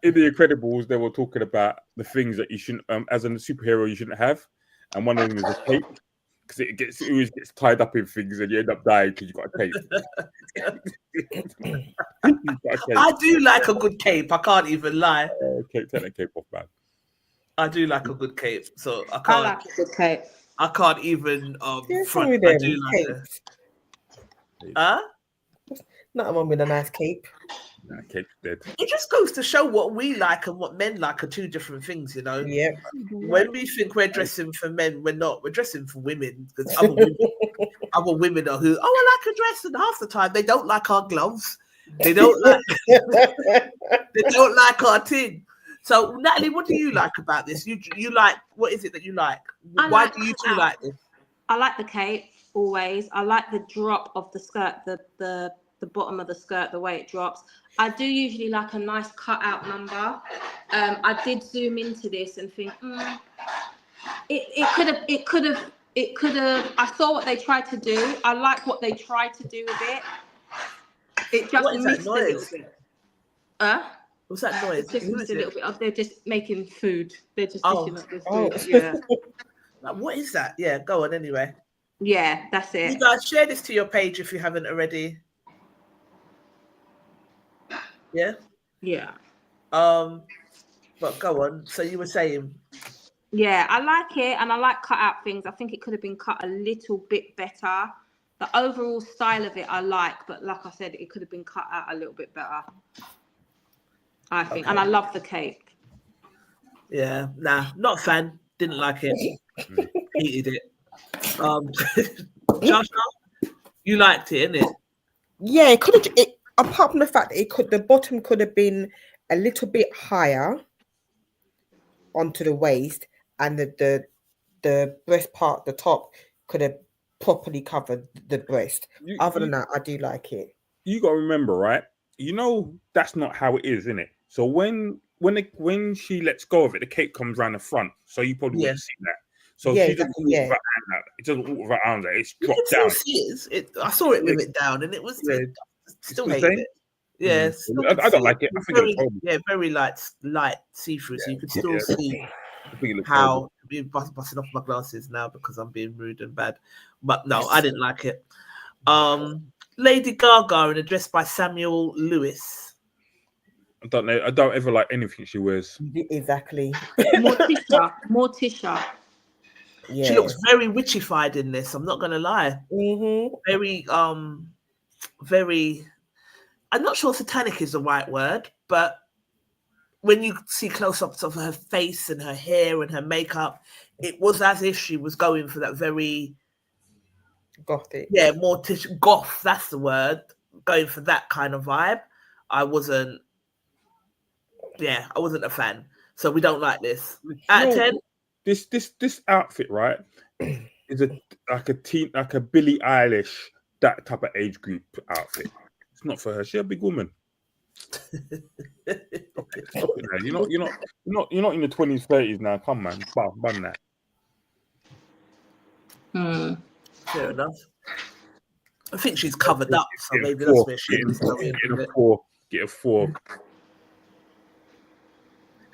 In the Incredibles, they were talking about the things that you shouldn't, as a superhero, you shouldn't have, and one of them is a cape. Because it always gets tied up in things and you end up dying because you've got a cape. I do like a good cape. I can't even lie. Take that cape off, man. I do like a good cape, so I can't. I like a good cape. I can't even front. I do like it. Huh? Not a one with a nice cape. Nah, cape's dead. It just goes to show what we like and what men like are two different things, you know. Yeah. When we think we're dressing for men, we're not. We're dressing for women because other women are who. Oh, I like a dress, and half the time they don't like our gloves. They don't like. They don't like our thing. So, Natalie, what do you like about this? You like, what is it that you like? Why do you two like this? I like the cape always. I like the drop of the skirt, the the bottom of the skirt, the way it drops. I do usually like a nice cutout number. I did zoom into this and think, it could have. I saw what they tried to do. I like what they tried to do with it. It just missed a little bit. What's that noise? It just missed a little bit. They're just making food. They're just dishing up the food. Oh. Yeah. Like, what is that? Yeah, go on anyway. Yeah, that's it. You guys share this to your page if you haven't already. Yeah. Yeah. But go on. So you were saying. Yeah, I like it, and I like cut out things. I think it could have been cut a little bit better. The overall style of it I like, but like I said, it could have been cut out a little bit better, I think. Okay. And I love the cape. Yeah, nah, not a fan. Didn't like it. Hated it. Josh, you liked it, innit? Yeah, it could have. Apart from the fact that the bottom could have been a little bit higher onto the waist, and the breast part, the top, could have properly covered the breast. Other than that, I do like it. You got to remember, right? You know that's not how it is, innit? So when she lets go of it, the cape comes around the front, so you probably wouldn't see that. So she doesn't walk with her hand out. It doesn't walk with her arms out. It's dropped down. I saw it with it down, and it was still hated it. Yeah, I don't like it. I think it's very light see-through, so you could still see how I'm busting off my glasses now because I'm being rude and bad. But no, I didn't like it. Lady Gaga in a dress by Samuel Lewis. I don't know. I don't ever like anything she wears. Exactly. Morticia. Yeah. She looks very witchified in this. I'm not gonna lie. Mm-hmm. Very. I'm not sure satanic is the right word, but when you see close-ups of her face and her hair and her makeup, it was as if she was going for that very gothic. Yeah, more goth. That's the word. Going for that kind of vibe. I wasn't a fan. So we don't like this. Out of 10. This outfit, right, is like a Billie Eilish, that type of age group outfit. It's not for her. She's a big woman. Stop it now. You're not in the 20s, 30s now. Come man, bun that. Fair enough. I think she's covered up, so maybe that's where she was going. Get a 4.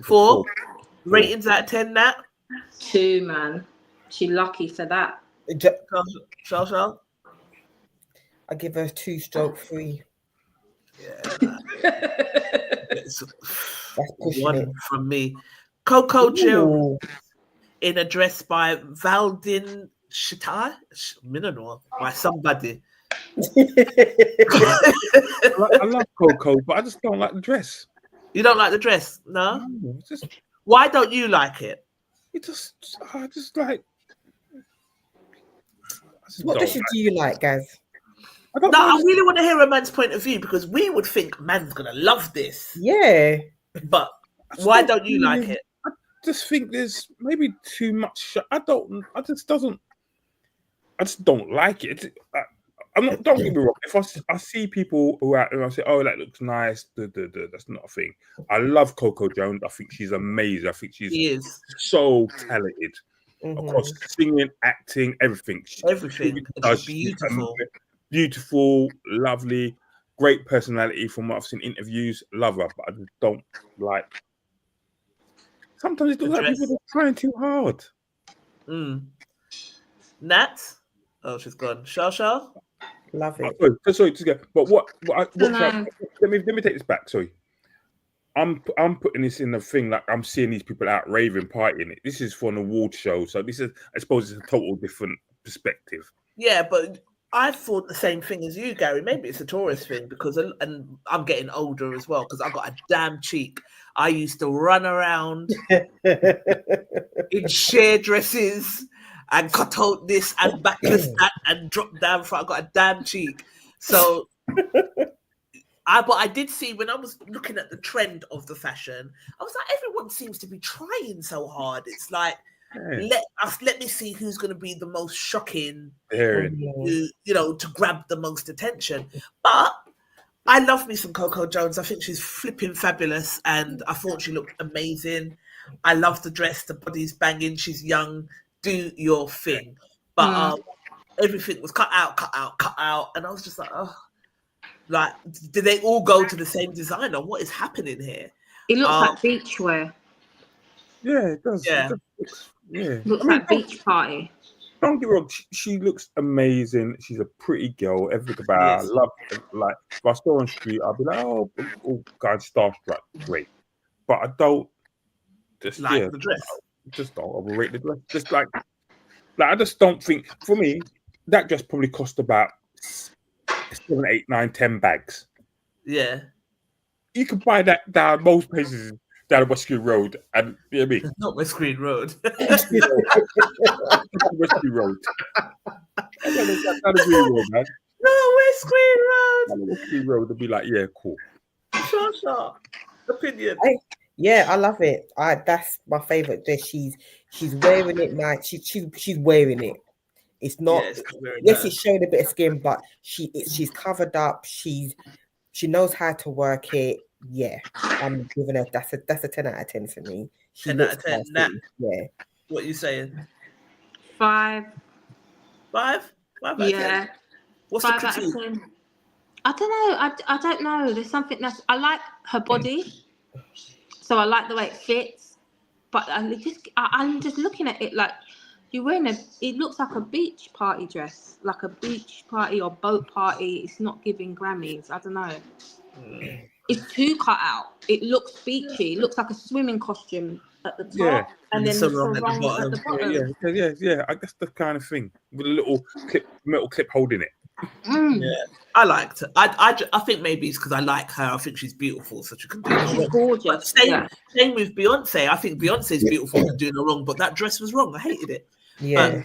4. Ratings out of 10, Nat? 2, man. She lucky for that. Shall? I give her 2/3. Yeah. That's pushing 1 it. from me. Coco Jill in a dress by Valdin Shitai by somebody. I love Coco, but I just don't like the dress. You don't like the dress? No? Why don't you like it? What dresses do you like, guys? I really want to hear a man's point of view because we would think man's gonna love this. Yeah. But why don't you like it? I just think there's maybe too much. I just don't like it. Don't get me wrong. If I see people who are out and I say, "Oh, that looks nice," that's not a thing. I love Coco Jones. I think she's amazing. I think she's so talented across singing, acting, everything. Everything. She's beautiful, lovely, great personality. From what I've seen in interviews, love her. But I just don't like. Sometimes it looks like people are trying too hard. Nat? Oh, she's gone. Shah? Love it. Sorry, just go. But let me take this back. Sorry, I'm putting this in the thing like I'm seeing these people out raving, partying. It. This is for an award show, so this is, I suppose, it's a total different perspective. Yeah, but I thought the same thing as you, Gary. Maybe it's a tourist thing and I'm getting older as well because I got a damn cheek. I used to run around in sheer dresses and cut out this and backless that and drop down for I got a damn cheek. So I did see when I was looking at the trend of the fashion, I was like, everyone seems to be trying so hard. It's like let me see who's going to be the most shocking, to grab the most attention. But I love me some Coco Jones. I think she's flipping fabulous, and I thought she looked amazing. I love the dress. The body's banging. She's young. Do your thing. But everything was cut out, and I was just like, oh, like, did they all go to the same designer? What is happening here? It looks like beachwear. Yeah, it does. Yeah. Looks like beach party. Don't get me wrong, she looks amazing. She's a pretty girl. Everything about her. I love her. Like, if I saw her on the street, I'd be like, oh God, starstruck. Great. But I don't just like the dress. Just don't overrate the dress. Just like I just don't think, for me, that dress probably cost about 7, 8, 9, 10 bags. Yeah. You can buy that down most places down West Green Road, and you know what I mean? Not West Green Road. West Green Road. Down the Green Road, man. No, West Green Road. Down West Green Road, they'll be like, yeah, cool. Sure. Opinion. I love it. That's my favorite dress. She's wearing it now. She's wearing it. It's not. Yes, it's showing a bit of skin, but she's covered up. She knows how to work it. Yeah, I'm giving her that's a 10 out of 10 for me. 10 out of 10. Nat, yeah. What are you saying? 5. 5? 5 out of 10. What's 5 the out of 10? I don't know. I don't know. There's something I like her body, so I like the way it fits. But I'm just looking at it like you're wearing it looks like a beach party dress, like a beach party or boat party. It's not giving Grammys. I don't know. It's too cut out. It looks beachy. It looks like a swimming costume at the top, and then the sarong at the bottom. Yeah. I guess the kind of thing with a little metal clip holding it. Yeah, I liked her. I think maybe it's because I like her. I think she's beautiful, so she can do no wrong. Gorgeous. Same with Beyonce. I think Beyonce's beautiful and doing no wrong, but that dress was wrong. I hated it. Yeah.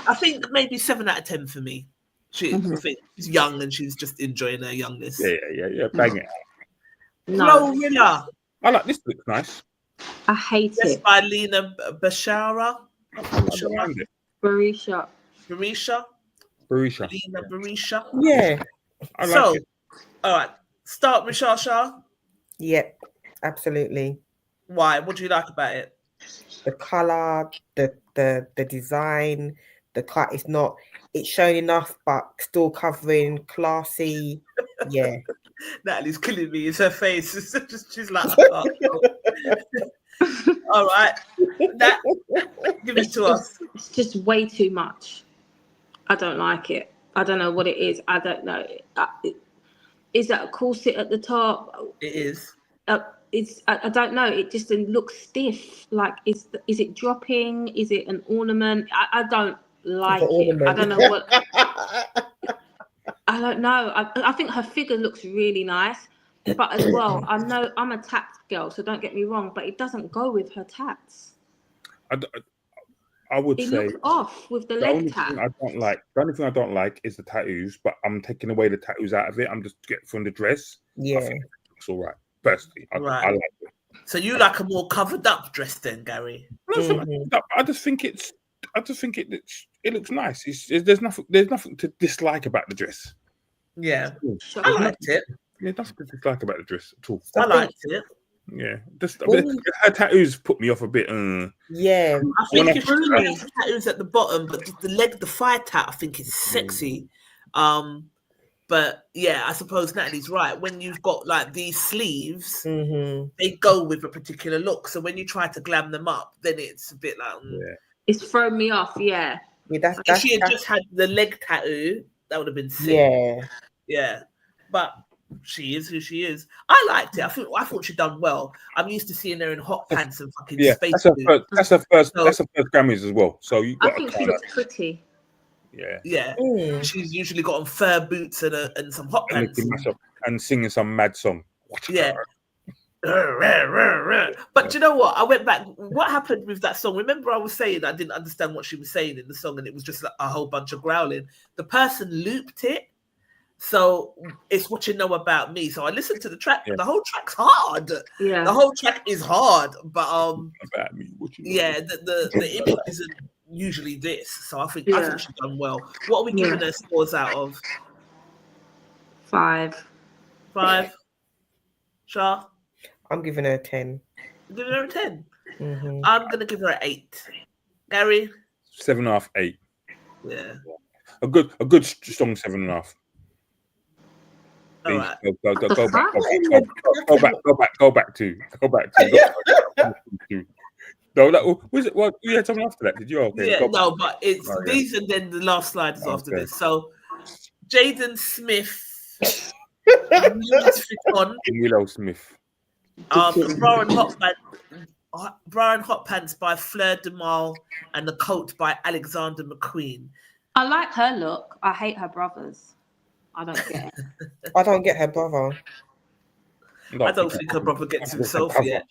I think maybe 7 out of 10 for me. I think she's young and she's just enjoying her youngness. Yeah. Bang it. No, Rilla. I like this. Looks nice. I hate it. By Lena Bashara. Barisha. Lena Barisha. Yeah. I like it. All right. Start with Shasha. Yep, absolutely. Why? What do you like about it? The color, the design, the cut is not. It's showing enough, but still covering, classy. Yeah. Natalie's killing me. It's her face. She's like, oh. All right. Give it to us. It's just way too much. I don't like it. I don't know what it is. I don't know. Is that a corset at the top? It is. I don't know. It just looks stiff. Like, is it dropping? Is it an ornament? I don't like it. I don't know what. I don't know. I think her figure looks really nice, but as well, I know I'm a tats girl, so don't get me wrong, but it doesn't go with her tats. I would say it looks off with the leg tat. The only thing I don't like is the tattoos, but I'm taking away the tattoos out of it. I'm just getting from the dress. Yeah, I think it looks all right. Personally, I like it. So you like a more covered up dress then, Gary? I just think it looks nice. There's nothing to dislike about the dress. Yeah, I liked it. Yeah, nothing to dislike about the dress at all. I liked it. Yeah, her tattoos put me off a bit. Yeah, I think if you look at the tattoos at the bottom, but the thigh tat, I think is sexy. But yeah, I suppose Natalie's right. When you've got like these sleeves, they go with a particular look. So when you try to glam them up, then it's a bit like it's thrown me off. Yeah. If she had just had the leg tattoo, that would have been sick. Yeah. But she is who she is. I liked it. I thought she'd done well. I'm used to seeing her in hot pants and fucking space. That's her first Grammys as well. So I think she looks pretty. Yeah. She's usually got on fur boots and some hot pants and singing some mad song. Yeah. But do you know what? I went back. What happened with that song? Remember, I was saying I didn't understand what she was saying in the song, and it was just like a whole bunch of growling. The person looped it, so it's what you know about me. So I listened to the track. The whole track's hard. Yeah, the whole track is hard. But about me, what you know the image isn't usually this. So I think she's done well. What are we giving her scores out of? 5. 5. Shah? I'm giving her a 10. Give her a 10. Mm-hmm. I'm going to give her an 8. Gary? 7.5, 8. Yeah. A good strong 7.5. All right. Go back to. No, was it? What you had something after that? Did you? Okay. Yeah, no, but it's these, and then the last slide is after this. So, Jaden Smith, Louis Vuitton, Willow Smith, Bra and Hot Pants by Fleur de Mal, and the coat by Alexander McQueen. I like her look. I hate her brothers. I don't get it. I don't get her brother. I don't think her brother gets himself yet.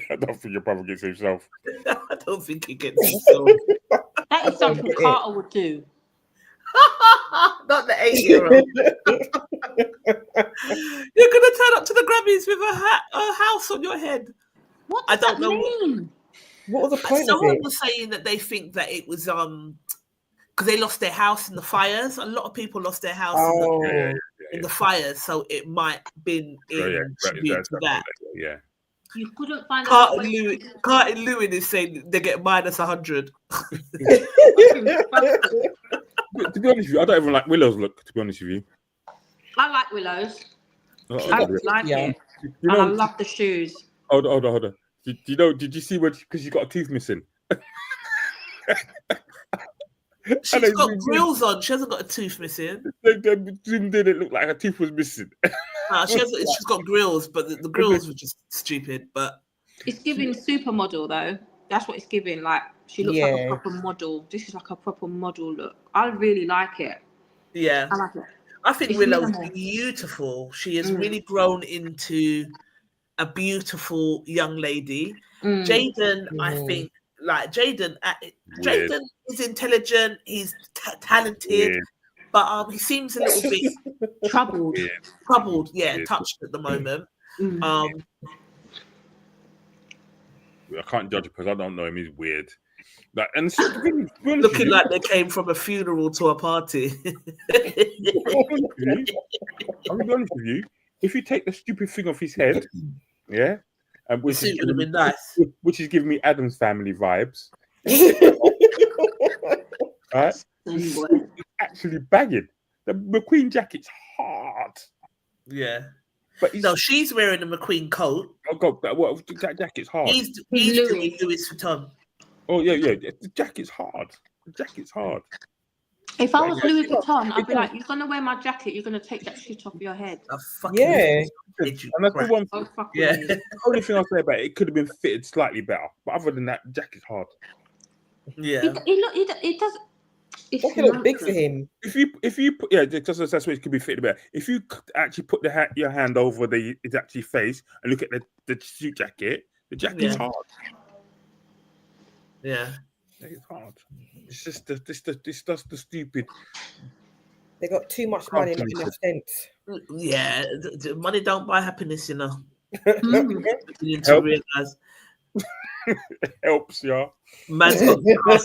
I don't think your brother gets himself. I don't think he gets himself. That is something Carter would do. Not the 8-year-old. You're gonna turn up to the Grammys with a house on your head. What does that mean? What was the point of Someone it? was saying that they think that it was because they lost their house in the fires. A lot of people lost their house in the fires, so it might have been in tribute to that. Yeah. You couldn't find Carter Lewin is saying they get minus 100. To be honest with you, I don't even like Willow's look. To be honest with you, I like Willow's. I like it. And I love the shoes. Hold on. Did you see because she got a tooth missing? She's got grills on. She hasn't got a tooth missing. They didn't look like her tooth was missing. She's got grills, but the grills were just stupid. But it's giving supermodel though. That's what it's giving. Like she looks like a proper model. This is like a proper model look. I really like it. Yeah, I like it. I think Willow's beautiful. She has really grown into a beautiful young lady. Jaden, I think, like Jaden is intelligent. He's talented, but he seems a little bit troubled. Troubled, touched at the moment. I can't judge it because I don't know him. He's weird. Like, and looking like they came from a funeral to a party. I'll be honest with you. If you take the stupid thing off his head, which would have been nice. Which is giving me Addams Family vibes. Right? He's actually bagging. The McQueen jacket's hard. Yeah. But she's wearing a McQueen coat. Oh God, that jacket's hard. He's doing Louis Vuitton. Oh yeah. The jacket's hard. If I was Louis Vuitton, I'd be like, "You're gonna wear my jacket. You're gonna take that shit off your head." And that's the one. The only thing I'll say about it could have been fitted slightly better, but other than that, the jacket's hard. Yeah, it does. It can look big for him. If you put just that's where it could be fitted better. If you actually put your hand over its actually face and look at the suit jacket, the jacket's hard. Yeah. It's hard. It's just the stupid. They got too much money, not enough sense. Yeah, the money don't buy happiness, you know. You need to realize. Helps, yeah. Man's got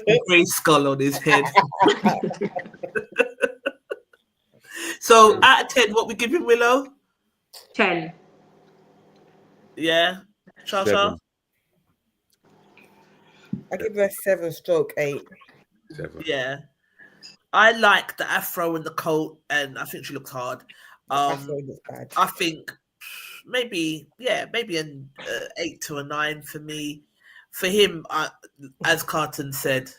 a grey skull on his head. So, out of 10, what we giving Willow? 10. Yeah, Shasha. I give her 7/8. 7. Yeah, I like the afro and the coat, and I think she looks hard. Afro looks bad. I think maybe an 8 to a 9 for me. For him, as Carton said,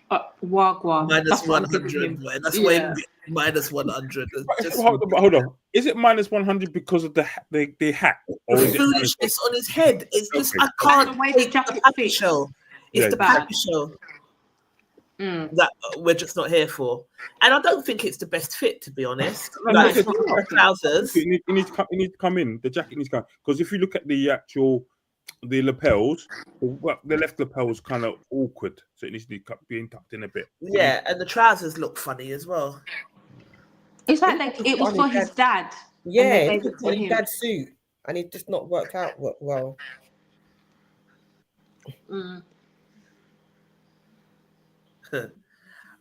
wagwa. minus 100. That's why minus 100. Hold on. Is it minus 100 because of the hat? Or the foolishness on his head. It's just I can't take the pappy show. It's the pappy show that we're just not here for. And I don't think it's the best fit, to be honest. Like, it's not trousers. You need to come in. The jacket needs to come. Because if you look at the lapels, the left lapel is kind of awkward, so it needs to be tucked in a bit. Yeah, and the trousers look funny as well. It's like it was for his dad. Yeah, it was for his dad's suit, and it just not worked out well.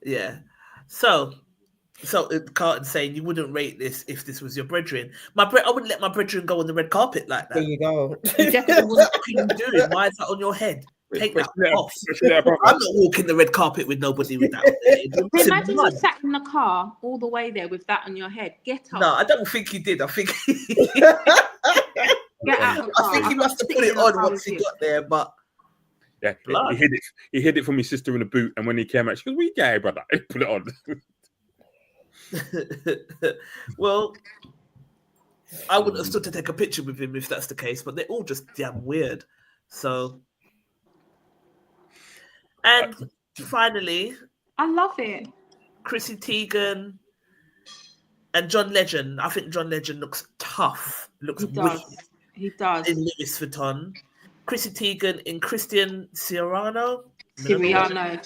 Yeah. So, So Carton saying you wouldn't rate this if this was your brethren. I wouldn't let my brethren go on the red carpet like that. There you go. You definitely wouldn't. What are you doing? Why is that on your head? Take that off. Especially that brother. I'm not walking the red carpet with nobody with that on their head. Imagine you sat in the car all the way there with that on your head. Get up. No, I don't think he did. I think Get out the car. I think he must have put it on once he got there, but Yeah, he hid it from his sister in the boot, and when he came out, she goes, "We gay, brother." He put it on. Well, I wouldn't have stood to take a picture with him if that's the case, but they're all just damn weird. So, and finally, I love it. Chrissy Teigen and John Legend. I think John Legend looks tough. Looks wicked. He does. In Louis Vuitton. Chrissy Teigen in Christian Siriano. Siriano.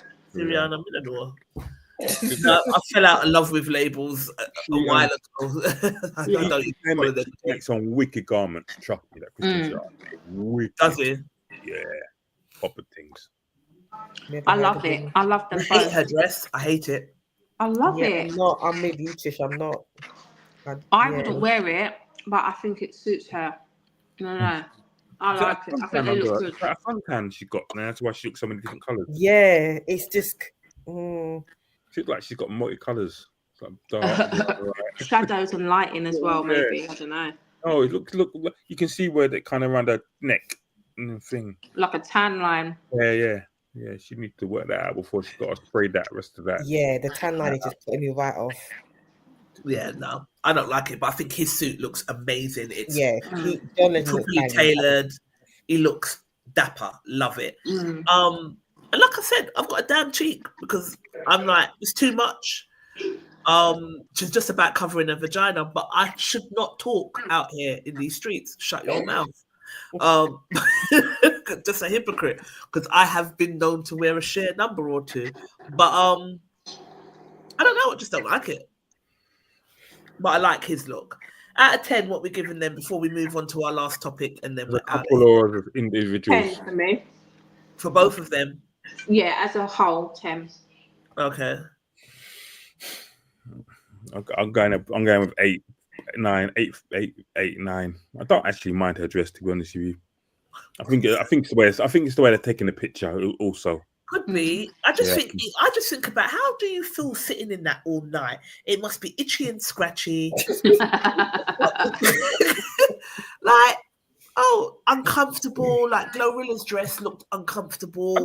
I fell out of love with labels a while ago. I don't know. He makes some wicked garments. Trust me, that Christian wicked. Does he? Yeah, proper things. I love it. I love them I hate both. her dress. I hate it. I love it. I'm with you, Tish. I'm not. I wouldn't wear it, but I think it suits her. No. I like it. I think they look good. That suntan she got, and that's why she looks so many different colours. Yeah, it's just. She looks like she's got multi-colours. Like dark, shadows and lighting as well, maybe. I don't know. Oh, look! You can see where they kind of around her neck and thing. Like a tan line. Yeah. She needs to work that out before she got to spray that rest of that. Yeah, the tan line is just putting me right off. Yeah, no, I don't like it, but I think his suit looks amazing. It's properly tailored. He looks dapper. Love it. And like I said, I've got a damn cheek because I'm like, it's too much. She's just about covering her vagina, but I should not talk out here in these streets. Shut your mouth. Just a hypocrite, because I have been known to wear a sheer number or two, but I don't know, I just don't like it. But I like his look. Out of 10, what we're giving them before we move on to our last topic, and then we're out of here. Of individuals. 10 for me. For both of them. Yeah, as a whole, 10. Okay. I'm going with 8, 9. I don't actually mind her dress, to be honest with you. I think it's the way they're taking the picture also. Could be. I just think about how do you feel sitting in that all night? It must be itchy and scratchy. Like, uncomfortable. Like Glorilla's dress looked uncomfortable.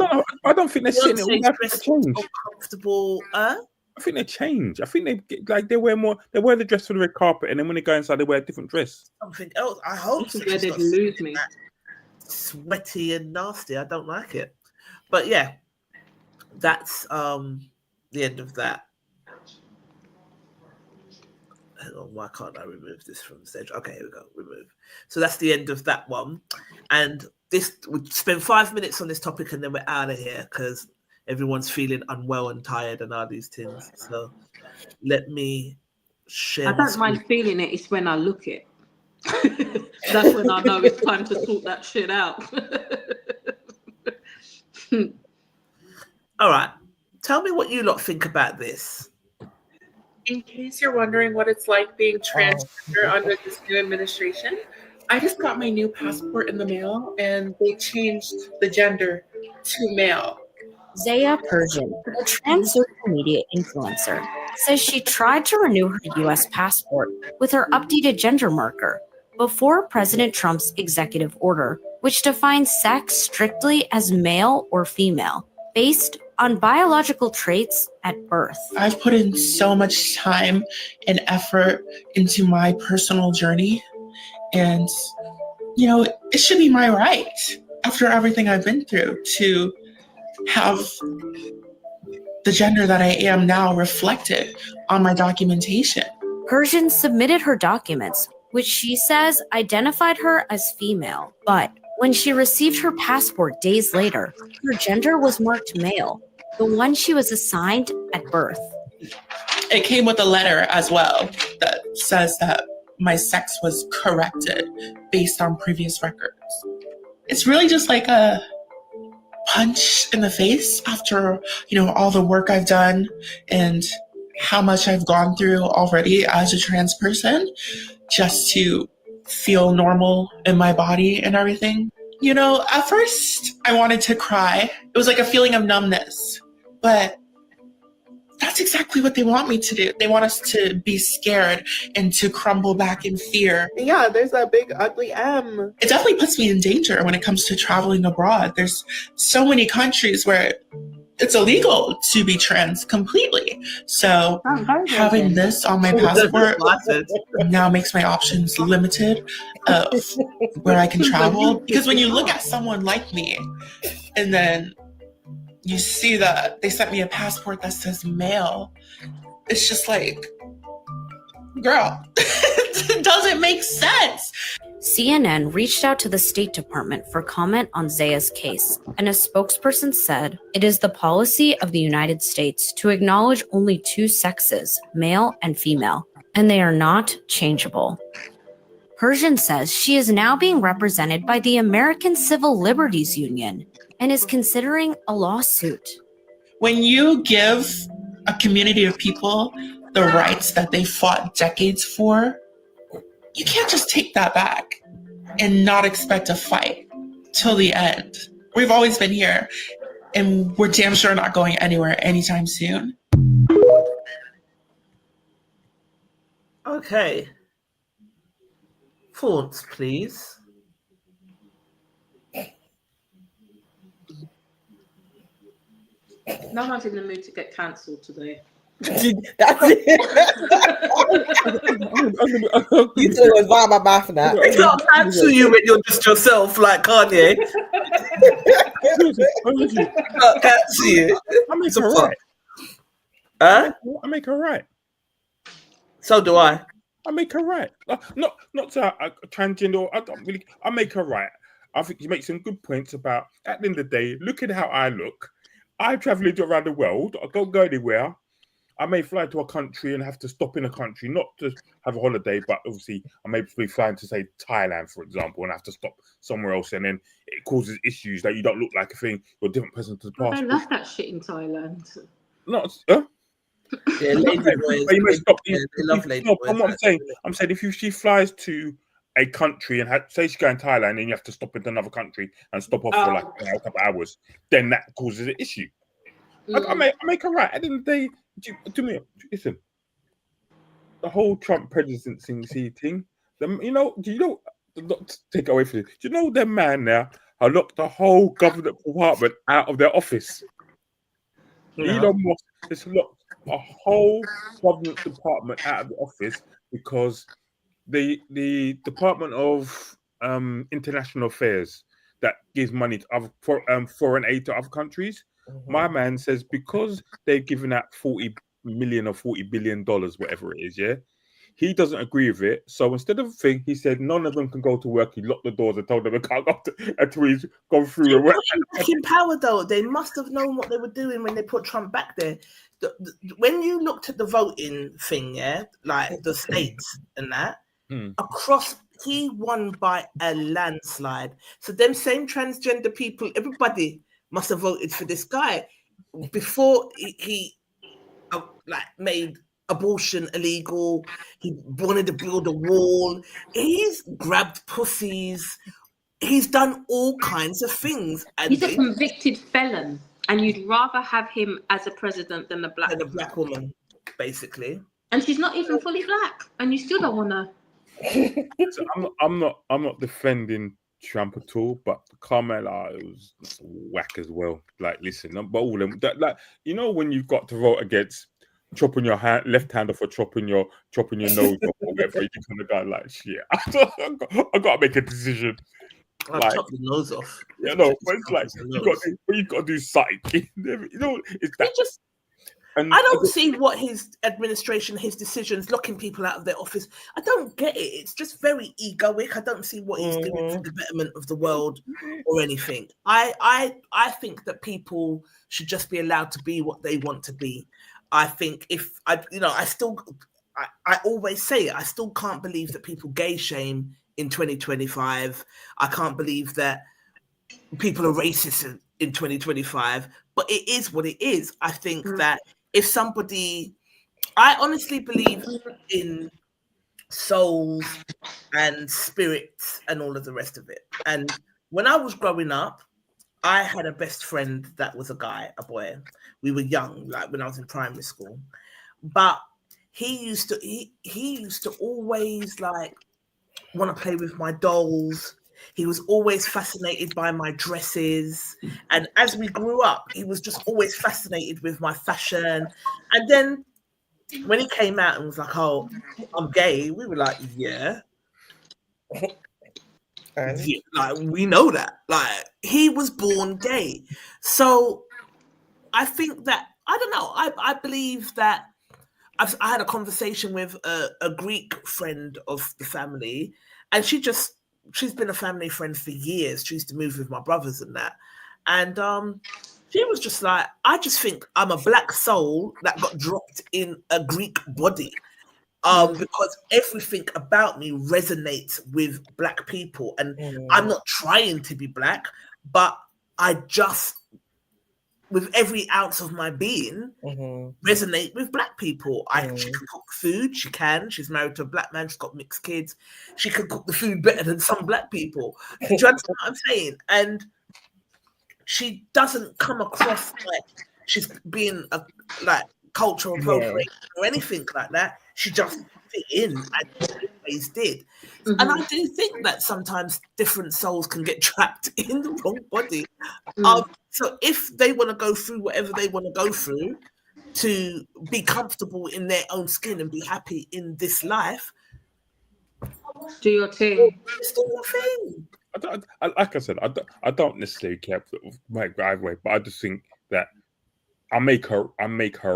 I don't think they're sitting in all that change. Uncomfortable. I think they change. I think they wear the dress for the red carpet, and then when they go inside, they wear a different dress. Something else. I hope so. Where they'd lose me. Sweaty and nasty. I don't like it. But yeah, that's the end of that. Hang on, why can't I remove this from the stage? Okay, here we go. Remove. So that's the end of that one. And this we'll spend 5 minutes on this topic, and then we're out of here because everyone's feeling unwell and tired and all these things. So let me share. I don't mind feeling it. It's when I look it. That's when I know it's time to sort that shit out. All right. Tell me what you lot think about this. In case you're wondering what it's like being transgender under this new administration, I just got my new passport in the mail and they changed the gender to male. Zaya Persian, a trans social media influencer, says she tried to renew her U.S. passport with her updated gender marker before President Trump's executive order, which defines sex strictly as male or female, based on biological traits at birth. I've put in so much time and effort into my personal journey, and, it should be my right, after everything I've been through, to have the gender that I am now reflected on my documentation. Persian submitted her documents, which she says identified her as female, but when she received her passport days later, her gender was marked male, the one she was assigned at birth. It came with a letter as well that says that my sex was corrected based on previous records. It's really just like a punch in the face after, all the work I've done and how much I've gone through already as a trans person just to feel normal in my body and everything. You know, at first I wanted to cry. It was like a feeling of numbness, but that's exactly what they want me to do. They want us to be scared and to crumble back in fear. Yeah, there's that big ugly M. It definitely puts me in danger when it comes to traveling abroad. There's so many countries where it's illegal to be trans completely. So having this on my passport now makes my options limited of where I can travel. Because when you look at someone like me and then you see that they sent me a passport that says male, it's just like, girl, it doesn't make sense. CNN reached out to the State Department for comment on Zaya's case, and a spokesperson said, "It is the policy of the United States to acknowledge only two sexes, male and female, and they are not changeable." Persian says she is now being represented by the American Civil Liberties Union and is considering a lawsuit. When you give a community of people the rights that they fought decades for, you can't just take that back and not expect a fight till the end. We've always been here, and we're damn sure not going anywhere anytime soon. Okay. Thoughts, please. No one's in the mood to get cancelled today. That's it. You two was by my mouth now. They can't cancel you when you're just yourself, like Kanye. Can't cancel you. I make her right. Huh? I make her right. So do I. I make her right. Not to transgender. I make her right. I think you make some good points about, at the end of the day, look at how I look. I travel around the world. I don't go anywhere. I may fly to a country and have to stop in a country, not to have a holiday, but obviously I may be flying to, say, Thailand, for example, and have to stop somewhere else, and then it causes issues that you don't look like a thing. You're a different person to the passport. I love that shit in Thailand. Yeah, lady boys. But you may stop. They love lady boys. I'm saying if she flies to a country and say she's going to Thailand and you have to stop into another country and stop off for like a couple of hours, then that causes an issue. I make her right. At the end of the day, listen, the whole Trump presidency thing, do you know, not to take away from it, do you know them man now who locked the whole government department out of their office? No. Elon Musk has locked a whole government department out of the office because the Department of International Affairs that gives money to foreign aid to other countries. Mm-hmm. My man says because they've given out $40 million or $40 billion, whatever it is, yeah, he doesn't agree with it. So instead of a thing, he said none of them can go to work. He locked the doors and told them they can't go until he's gone through and work. In power, though, they must have known what they were doing when they put Trump back there. When you looked at the voting thing, yeah, like the states and that, across, he won by a landslide. So them same transgender people, everybody must have voted for this guy before he made abortion illegal. He wanted to build a wall. He's grabbed pussies. He's done all kinds of things. And he's a convicted felon, and you'd rather have him as a president than a black woman, basically. And she's not even fully black, and you still don't want to. So I'm not defending Trump at all, but Kamala was whack as well. Like, listen, but all of them, you know, when you've got to vote against chopping your left hand off or chopping your nose off or whatever, you kind of go like, shit, I got to make a decision. I'll chop the nose off. Yeah, no, but it's like you got to do something. You know, it's that. I don't see what his administration, his decisions, locking people out of their office. I don't get it. It's just very egoic. I don't see what he's doing for the betterment of the world or anything. I think that people should just be allowed to be what they want to be. I think I always say it. I still can't believe that people gay shame in 2025. I can't believe that people are racist in 2025. But it is what it is. I think that if somebody I honestly believe in souls and spirits and all of the rest of it. And when I was growing up, I had a best friend that was a guy, a boy. We were young, like when I was in primary school. But he used to always like want to play with my dolls. He was always fascinated by my dresses. And as we grew up, he was just always fascinated with my fashion. And then when he came out and was like, "Oh, I'm gay," we were like, "Yeah." Yeah, like we know that. Like he was born gay. So I think that I don't know. I believe that I had a conversation with a Greek friend of the family, and she's been a family friend for years. She used to move with my brothers and that. And she was just like, I just think I'm a black soul that got dropped in a Greek body. Because everything about me resonates with black people. And I'm not trying to be black, but I just, with every ounce of my being, resonate with black people. She can cook food, she can. She's married to a black man, she's got mixed kids. She can cook the food better than some black people. Do you understand what I'm saying? And she doesn't come across like she's being a like cultural appropriation or anything like that. She just fit in and always did. And I do think that sometimes different souls can get trapped in the wrong body. So if they want to go through whatever they want to go through to be comfortable in their own skin and be happy in this life, do your thing. just do your thing. Like I said, I don't necessarily care my driveway, but I just think that I make her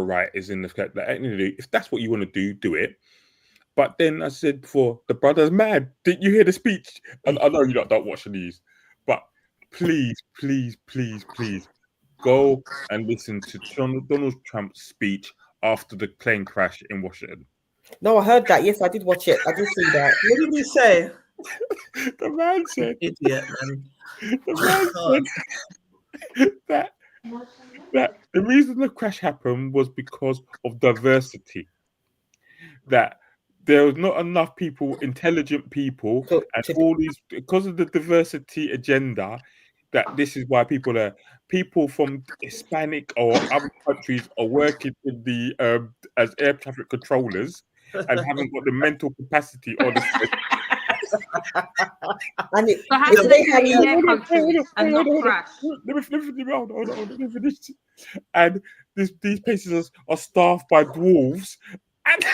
right, is in the fact that if that's what you want to do it. But then I said before, the brother's mad. Didn't you hear the speech? And I know you don't watch the news, but please go and listen to Donald Trump's speech after the plane crash in Washington. No, I heard that. Yes, I did watch it. I did see that. What did he say? The man said, "Idiot, man." The man said that the reason the crash happened was because of diversity. That there was not enough people, intelligent people, and all these, because of the diversity agenda, that this is why people from Hispanic or other countries are working in the as air traffic controllers and haven't got the mental capacity or the and it, So how do they get in their country and not crash? Let me finish. And these places are staffed by dwarves. And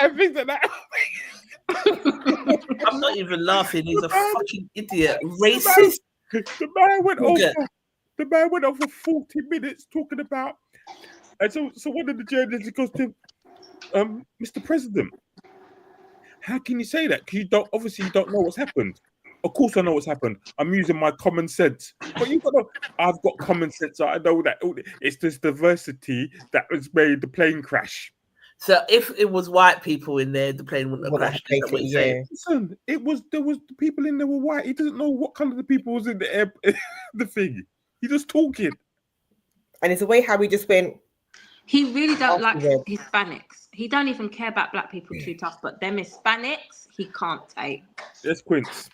and things like that. I'm not even laughing. He's a fucking idiot. Racist. The man went on for 40 minutes talking about. And so one of the journalists goes to Mr. President, how can you say that? Because you don't know what's happened. Of course I know what's happened. I'm using my common sense. But I've got common sense. So I know that it's this diversity that has made the plane crash. So if it was white people in there, the plane wouldn't have crashed. Listen, there was the people in there were white. He doesn't know what color the people was in the air, the thing. He just talking. And it's a way how we just went. He really don't like Hispanics. He don't even care about black people too tough, but them Hispanics, he can't take. Yes, Quince.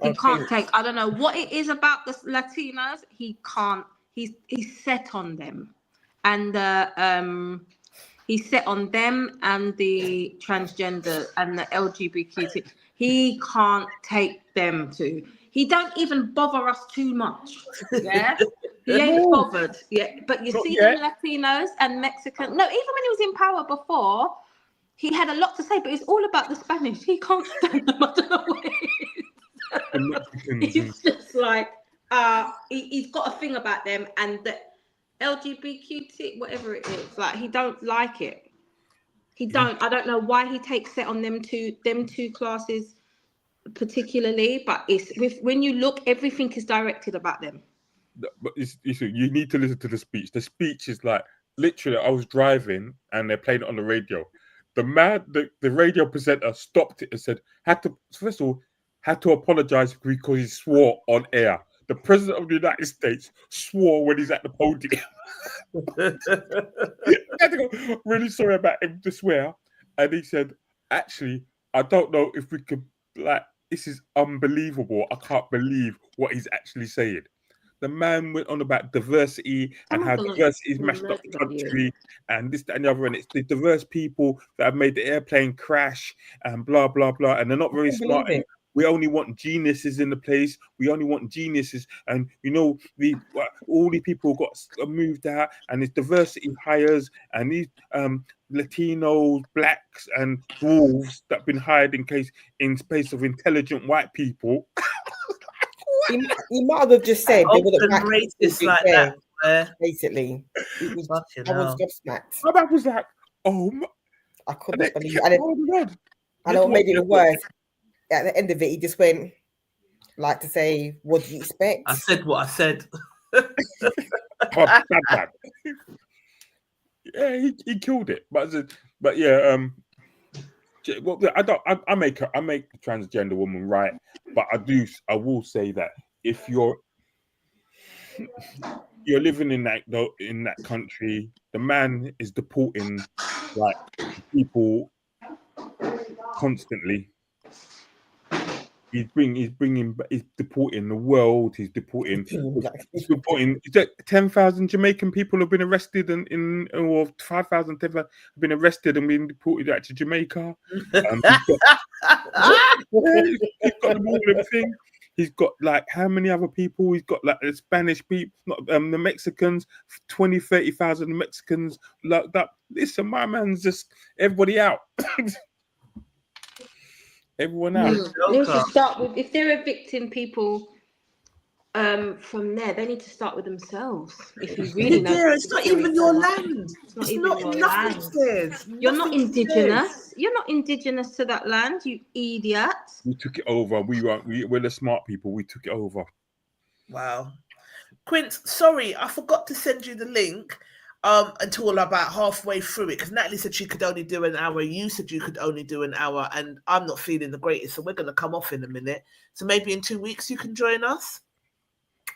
He can't take. I don't know what it is about the Latinos. He can't. He's set on them, and he's set on them and the transgender and the LGBTQ. He can't take them too. He don't even bother us too much. Yeah, he ain't bothered. Yeah, but you see the Latinos and Mexican. No, even when he was in power before, he had a lot to say. But it's all about the Spanish. He can't stand them. I don't know what it is. He's just like he's got a thing about them and the LGBTQ, whatever it is. Like he don't like it. He don't. I don't know why he takes it on them two classes particularly, but it's when you look, everything is directed about them. But you need to listen to the speech. The speech is like literally. I was driving and they're playing it on the radio. The man, the radio presenter stopped it and said, had to apologize because he swore on air. The president of the United States swore when he's at the podium. I had to go, really sorry about him to swear. And he said, actually, I don't know if we could, like, this is unbelievable. I can't believe what he's actually saying. The man went on about diversity and how diversity has mashed up the country and this, that, and the other. And it's the diverse people that have made the airplane crash and blah, blah, blah. And they're not very smart. We only want geniuses in the place. We only want geniuses. And, you know, all the people got moved out, and it's diversity hires, and these Latinos, blacks, and dwarves that have been hired in space of intelligent white people. He might have just said they would have racist like that. Basically, I was gobsmacked. My dad was like, "Oh, I could not believe it." And what made it worse, at the end of it, he just went like to say, "What do you expect?" I said what I said. Bad. Yeah, he killed it. But yeah, well, I make the transgender woman right, but I will say that if you're living in that country, the man is deporting like people constantly. He's deporting the world. He's deporting. Is that 10,000 Jamaican people have been arrested or 5,000 have been arrested and been deported out to Jamaica. He's got them all everything. He's got like how many other people? He's got like the Spanish people, the Mexicans, 20,000, 30,000 Mexicans locked up. Listen, my man's just everybody out. Everyone else. They should start with, if they're evicting people from there, they need to start with themselves. If you really know, it's not even your land. It's not your land. You're not indigenous. You're not indigenous to that land, you idiot. We took it over. We're the smart people. We took it over. Wow. Quince, sorry, I forgot to send you the link until about halfway through it, because Natalie said she could only do an hour. You said you could only do an hour, and I'm not feeling the greatest, so we're going to come off in a minute. So maybe in 2 weeks you can join us,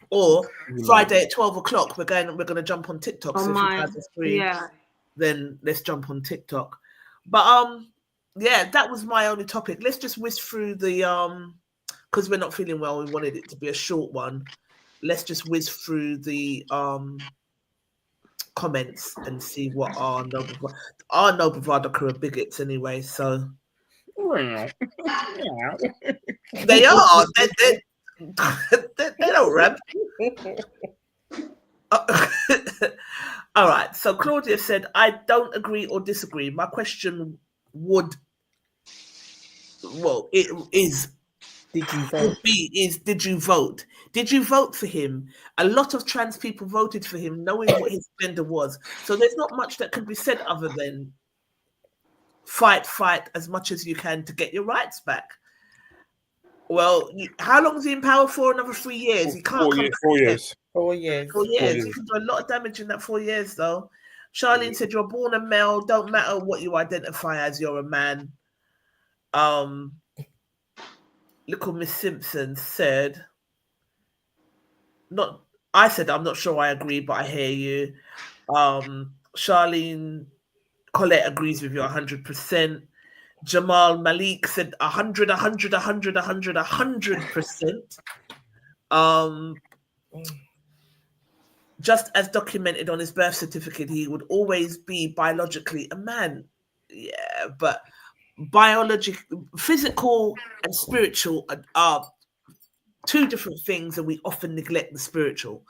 or Friday at 12 o'clock we're going to jump on TikTok. So if you guys are free, then let's jump on TikTok. But yeah, that was my only topic. Let's just whiz through the because we're not feeling well. We wanted it to be a short one. Let's just whiz through the comments and see what our No Bravado crew are bigots anyway. So they are. They don't rap. All right. So Claudia said, "I don't agree or disagree. My question would did you vote? Did you vote for him? A lot of trans people voted for him knowing what his gender was. So there's not much that can be said other than fight as much as you can to get your rights back." Well, how long is he in power for? Another 3 years. He can't come back. 4 years. 4 years. You can do a lot of damage in that 4 years, though. Charlene said, "You're born a male. Don't matter what you identify as. You're a man." Little Miss Simpson said, I said, "I'm not sure I agree, but I hear you." Charlene Colette agrees with you 100%. Jamal Malik said 100%. Just as documented on his birth certificate, he would always be biologically a man. Yeah, but physical and spiritual are two different things, and we often neglect the spiritual.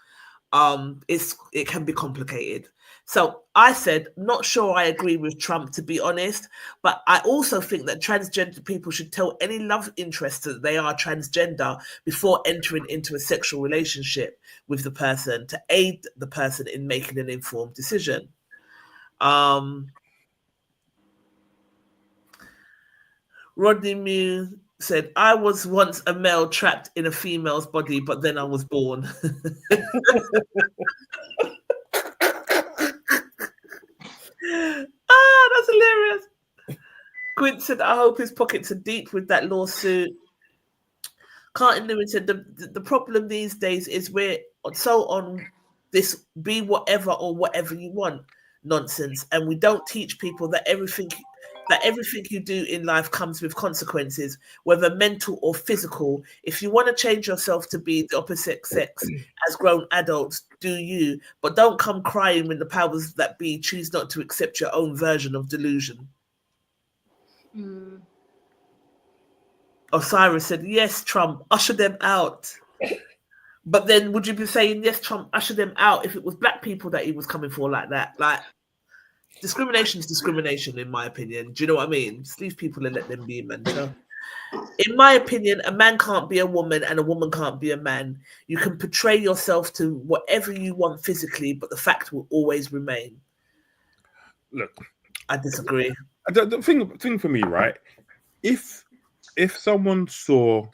It can be complicated. So I said, not sure I agree with Trump, to be honest, but I also think that transgender people should tell any love interest that they are transgender before entering into a sexual relationship with the person to aid the person in making an informed decision. Rodney Mew said, "I was once a male trapped in a female's body, but then I was born." That's hilarious. Quint said, "I hope his pockets are deep with that lawsuit." Carton Lewin said the problem these days is we're so on this be whatever or whatever you want nonsense, and we don't teach people that everything you do in life comes with consequences, whether mental or physical. If you want to change yourself to be the opposite sex as grown adults, do you, but don't come crying when the powers that be choose not to accept your own version of delusion. Osiris said, yes, Trump, usher them out. But then would you be saying, yes, Trump, usher them out if it was black people that he was coming for like that? Like, discrimination is discrimination, in my opinion. Do you know what I mean? Just leave people and let them be, man. So, in my opinion, a man can't be a woman and a woman can't be a man. You can portray yourself to whatever you want physically, but the fact will always remain. Look, I disagree. The thing for me, right? If someone saw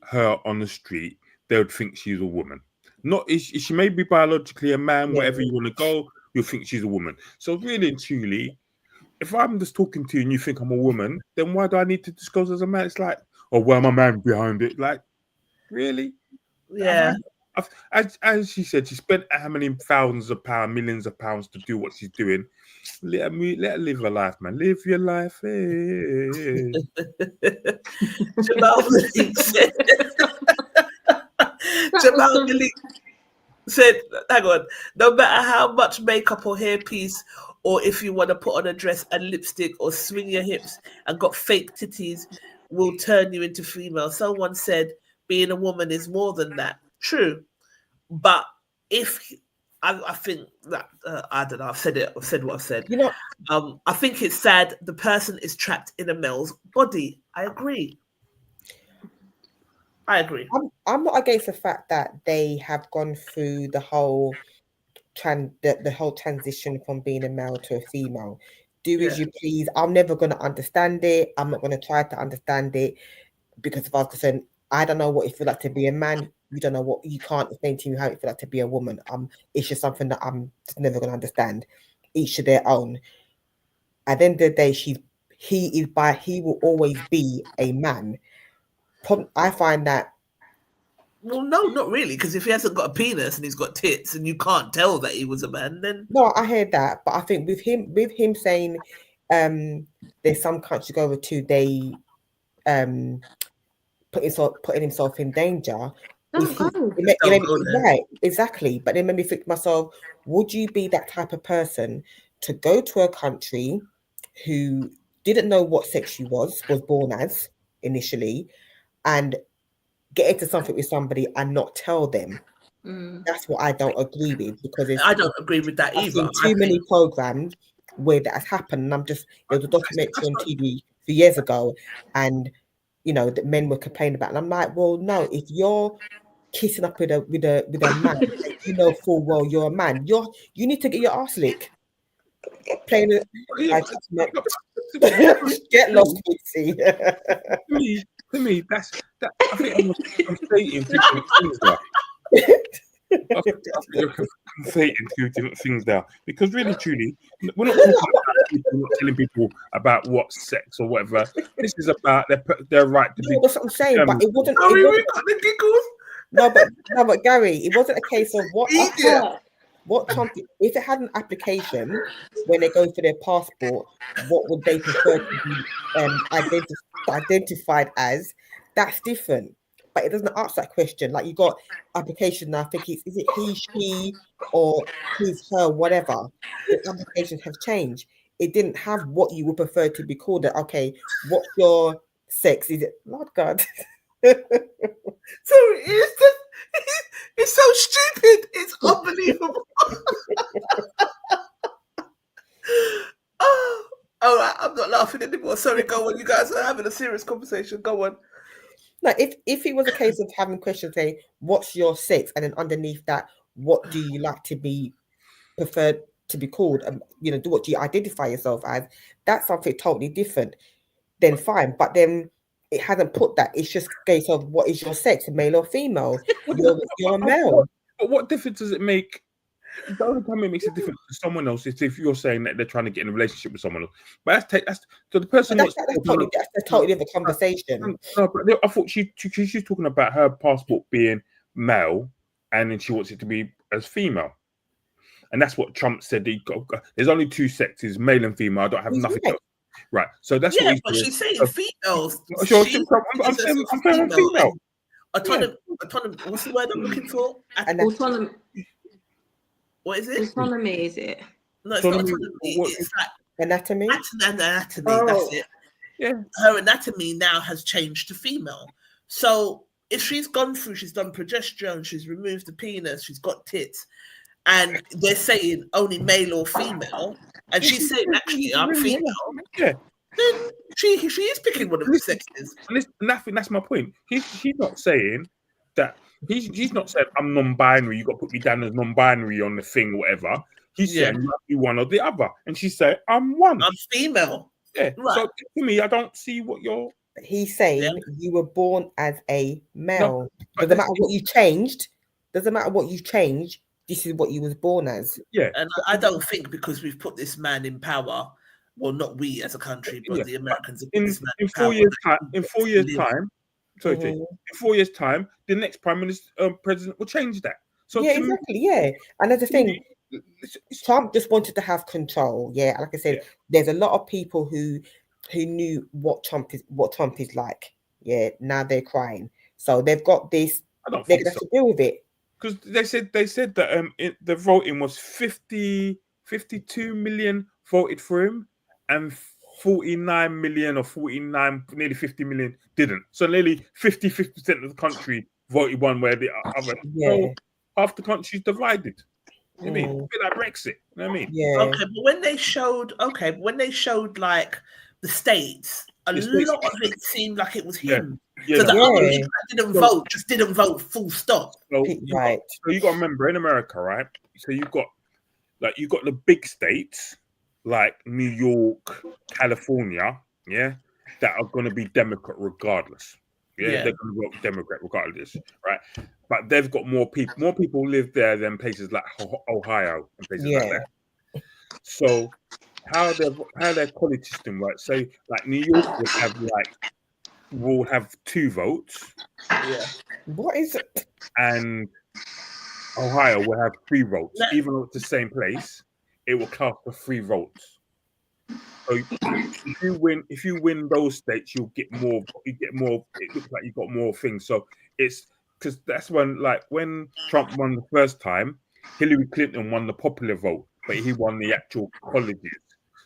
her on the street, they would think she's a woman. Not she may be biologically a man, wherever you want to go, you'll think she's a woman. So really and truly, if I'm just talking to you and you think I'm a woman, then why do I need to disclose as a man? It's like, oh, well, I'm a man behind it. Like, really? Yeah. As she said, she spent how many thousands of pounds, millions of pounds to do what she's doing. Let her live her life, man. Live your life. Hey. Jamal Malik said, hang on, no matter how much makeup or hairpiece, or if you want to put on a dress and lipstick or swing your hips and got fake titties, will turn you into female. Someone said being a woman is more than that. True. But if I think that I don't know, I've said what I've said. You know, I think it's sad the person is trapped in a male's body. I agree. I'm not against the fact that they have gone through the whole transition from being a male to a female. Do as you please. I'm never going to understand it. I'm not going to try to understand it, because if I was concerned, I don't know what it feels like to be a man. You don't know what, you can't explain to me how it feels like to be a woman. It's just something that I'm just never going to understand. Each to their own. At the end of the day, he will always be a man. I find that. Well, no, not really, because if he hasn't got a penis and he's got tits and you can't tell that he was a man, then no, I heard that, but I think with him saying there's some countries over to they putting himself in danger. Right, exactly. But then made me think to myself, would you be that type of person to go to a country who didn't know what sex you was born as initially, and get into something with somebody and not tell them? That's what I don't agree with, because I don't agree with that either. I've seen too many programs where that has happened, and there was a documentary on TV a few years ago, and that men were complaining about, and I'm like, well, no, if you're kissing up with a man, you know full well you're a man, you need to get your ass licked. Playing it, get lost, Quincy. To me, that's that. I think I'm conflating two different things there. I think you're conflating two different things there, because really, truly, we're not talking about people not telling people about what sex or whatever. This is about their right to be. That's what I'm saying, but it wasn't. No, but Gary, it wasn't a case of what Trump. If it had an application when they go for their passport, what would they prefer to be identified as? That's different. But it doesn't ask that question. Like, you got application, I think is it he, she, or his, her, whatever. The applications have changed. It didn't have what you would prefer to be called. Okay, what's your sex? Is it, Lord God? So it's so stupid. It's unbelievable. Oh, all right. I'm not laughing anymore. Sorry, go on. You guys are having a serious conversation. Go on. No, if it was a case of having questions saying, what's your sex? And then underneath that, what do you like to be preferred to be called? What do you identify yourself as? That's something totally different. Then fine. But then it hasn't put that. It's just a case of what is your sex, male or female? You're a male. But what difference does it make The only time it makes a difference to someone else is if you're saying that they're trying to get in a relationship with someone else. But that's so the person That's a totally different conversation. No, but I thought she's talking about her passport being male, and then she wants it to be as female. And that's what Trump said. There's only two sexes, male and female. I don't have nothing else. Right. So that's what but she's saying females. I'm saying female. Autonomy. What's the word I'm looking for? Autonomy. What is it? Autonomy, is it? No, it's not autonomy. It's like anatomy. Anatomy. Oh. That's it. Yeah. Her anatomy now has changed to female. So if she's gone through, she's done progesterone, she's removed the penis, she's got tits, and they're saying only male or female, and she's saying actually I'm female. Yeah. Then she is picking one of the sexes. And that's my point. She's not saying that he's not saying I'm non-binary. You got to put me down as non-binary on the thing, or whatever. He's saying you have to be one or the other, and she's saying I'm one. I'm female. Yeah. Right. So to me, I don't see what you're. He's saying you were born as a male. No, doesn't matter what you changed. Doesn't matter what you changed. This is what you was born as. Yeah. And I don't think because we've put this man in power. Well, not we as a country, but the Americans. In 4 years' time. In 4 years' time. Sorry, in 4 years' time, the next prime minister, president will change that. So exactly. Yeah, and that's the thing. Trump just wanted to have control. Yeah, like I said, there's a lot of people who knew what Trump is like. Yeah, now they're crying. So they've got this. They're going to deal with it. Because they said that the voting was 52 million voted for him, and 49 million or nearly 50 million didn't. So nearly 50% of the country voted one way or the other. Yeah. So half the country's divided. You know what I mean? A bit like Brexit. You know what I mean? Yeah. Okay, but when they showed like the states, a lot of it seemed like it was him. Yeah. So the other people that didn't vote just didn't vote full stop. So you got to remember in America, right? So you got the big states like New York, California, that are going to be Democrat regardless. They're going to vote Democrat regardless, right? But they've got more people. More people live there than places like Ohio and places like that. So how their college system works? So like New York will have 2 votes. Yeah. What is it? And Ohio will have 3 votes. Even though it's the same place, it will count for 3 votes. So if you win those states, you'll get more. You get more. It looks like you got more things. So it's because that's when Trump won the first time, Hillary Clinton won the popular vote, but he won the actual colleges.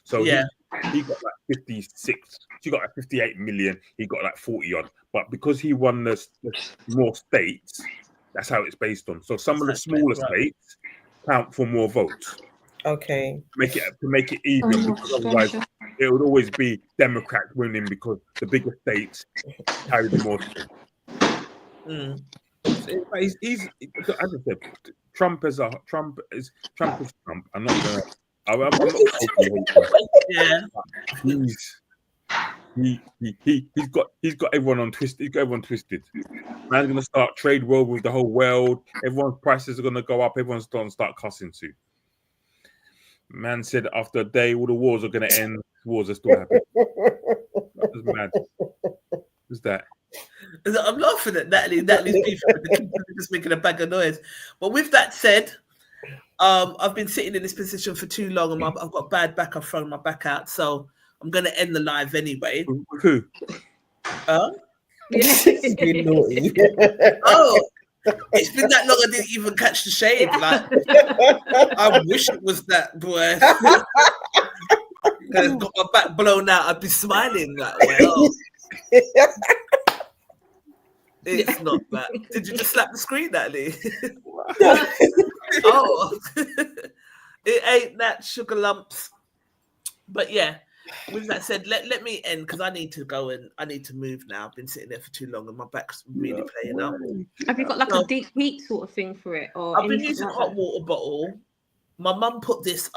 So he got like 56. She got like 58 million. He got like 40 odd. But because he won the more states, that's how it's based on. So some of the smaller states count for more votes. Okay. To make it even, because otherwise it would always be Democrats winning because the bigger states carry the more states. He's as I said, Trump is Trump. I'm not gonna. I'm not He's got everyone on twisted. He's got everyone twisted. Man's gonna start trade war with the whole world. Everyone's prices are gonna go up. Everyone's gonna start cussing too. Man said after a day, all the wars are going to end. Wars are still happening. That's mad. Who's that? I'm laughing at Natalie's beef with the kids just making a bag of noise. But with that said, I've been sitting in this position for too long, and I've got bad back. I've thrown my back out, so I'm going to end the live anyway. With who? You're naughty. Oh. It's been that long I didn't even catch the shade. Like, I wish it was that, boy. I've got my back blown out. I'd be smiling that way. Oh. It's not that. Did you just slap the screen, Natalie? Oh, it ain't that sugar lumps. But yeah. With that said, let me end because I need to go and I need to move now. I've been sitting there for too long and my back's really playing up. Have you got like a deep heat sort of thing for it? Or I've been using a hot water bottle. My mum put this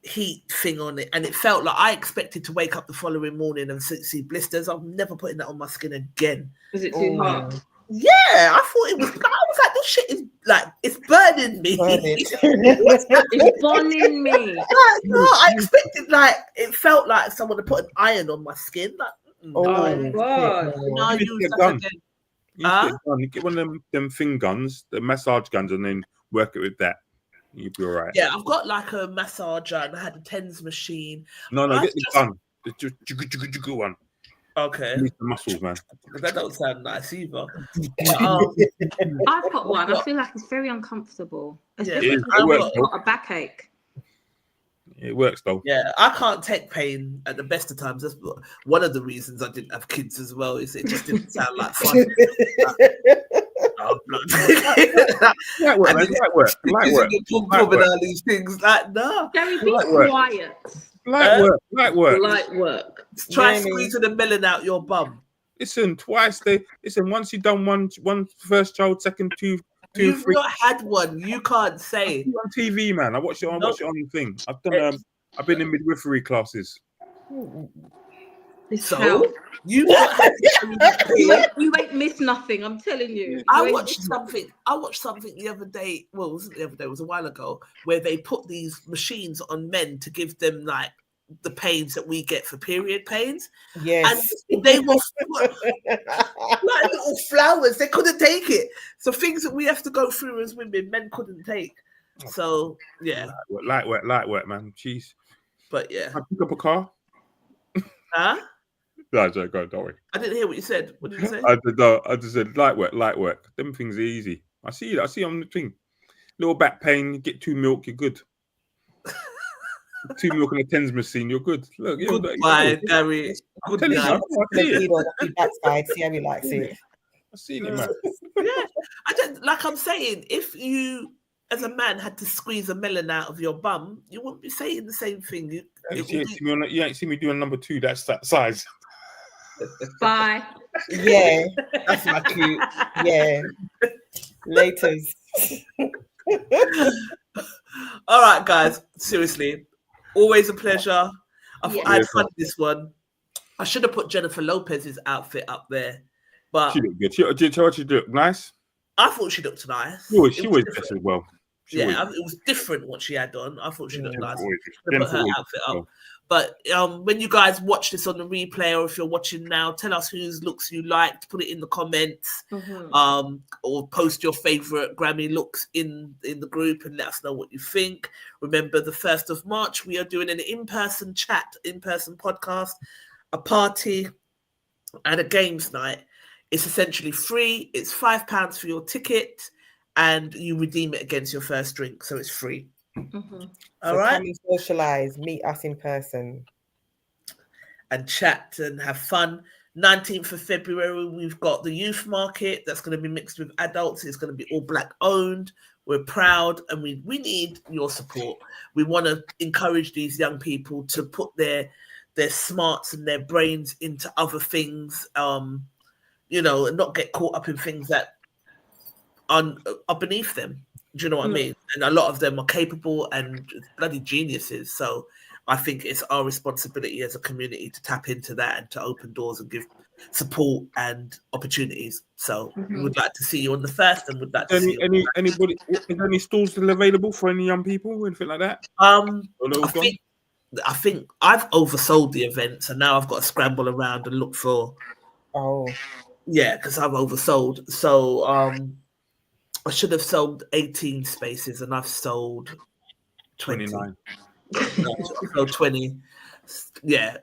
heat thing on it and it felt like I expected to wake up the following morning and see blisters. I'm never putting that on my skin again. Was it too hot? Yeah, I thought it was. I was like, this shit is like it's burning me. It's burning me. Like, no, I expected like it felt like someone had put an iron on my skin. Like, Oh God! no, You use get that gun. again. You get one of them thing guns, the massage guns, and then work it with that. You'll be all right. Yeah, I've got like a massager and I had a TENS machine. No, I get the just- gun. The jiggle one. Okay, Use the muscles, man. that don't sound nice either. I've got one. I feel like it's very uncomfortable, especially It because I I've will. got a backache. It works though. Yeah, I can't take pain at the best of times. That's one of the reasons I didn't have kids as well. Is it just didn't sound like fun. Light work, man. Light work. Light work. Pom and all these things like no. Gary, be Light work. quiet. Light work. Light work. Light work. Try Really? squeezing the melon out your bum. Listen, twice they listen. Once you've done one first child, second two, You've three. not had one. You can't say. On TV, man. I watch it on. No. Watch it on the thing. I've done. I've been in midwifery classes. So you've not had You ain't missed nothing. I'm telling you. I watched something the other day. Well, it wasn't the other day. It was a while ago, where they put these machines on men to give them like the pains that we get for period pains. Yes. And they were like little flowers. They couldn't take it. So things that we have to go through as women, men couldn't take. So yeah, Light work, man. Jeez. but yeah. I pick up a car. Huh? No, don't worry. I didn't hear what you said. What did you say? I just said light work. Them things are easy. I see it. I see on the thing. Little back pain. Get 2 milk. You're good. 2 milk and a TENS machine. You're good. Look. Goodbye, Gary. I'm telling you, Goodbye. The backside, see how he likes it. I've seen it, man. Yeah, I don't like. I'm saying, if you, as a man, had to squeeze a melon out of your bum, you wouldn't be saying the same thing. You ain't seen me doing number 2. That's that size. Bye. Yeah, that's my cute. Yeah. Laters. All right, guys. Seriously, always a pleasure. I had fun with this one. I should have put Jennifer Lopez's outfit up there, but She looked good. She looked nice. I thought she looked nice. She was different. dressed as well. It was different what she had on. I thought she looked nice. Put Jennifer her always outfit dressed up. But when you guys watch this on the replay, or if you're watching now, tell us whose looks you liked. Put it in the comments, or post your favorite Grammy looks in the group and let us know what you think. Remember, the 1st of March, we are doing an in-person podcast, a party, and a games night. It's essentially free. It's £5 for your ticket, and you redeem it against your first drink, so it's free. All right. Come and socialize, meet us in person, and chat and have fun. 19th of February, we've got the youth market that's going to be mixed with adults. It's going to be all Black owned. We're proud, and we need your support. We want to encourage these young people to put their smarts and their brains into other things, and not get caught up in things that are beneath them. Do you know what I mean? And a lot of them are capable and bloody geniuses. So I think it's our responsibility as a community to tap into that and to open doors and give support and opportunities. So we would like to see you on the 1st, and would like to see anybody. Is there any stalls still available for any young people or anything like that? I think I've oversold the event, so now I've got to scramble around and look for. Because I've oversold. So I should have sold 18 spaces, and I've sold 29. So 20. Yeah,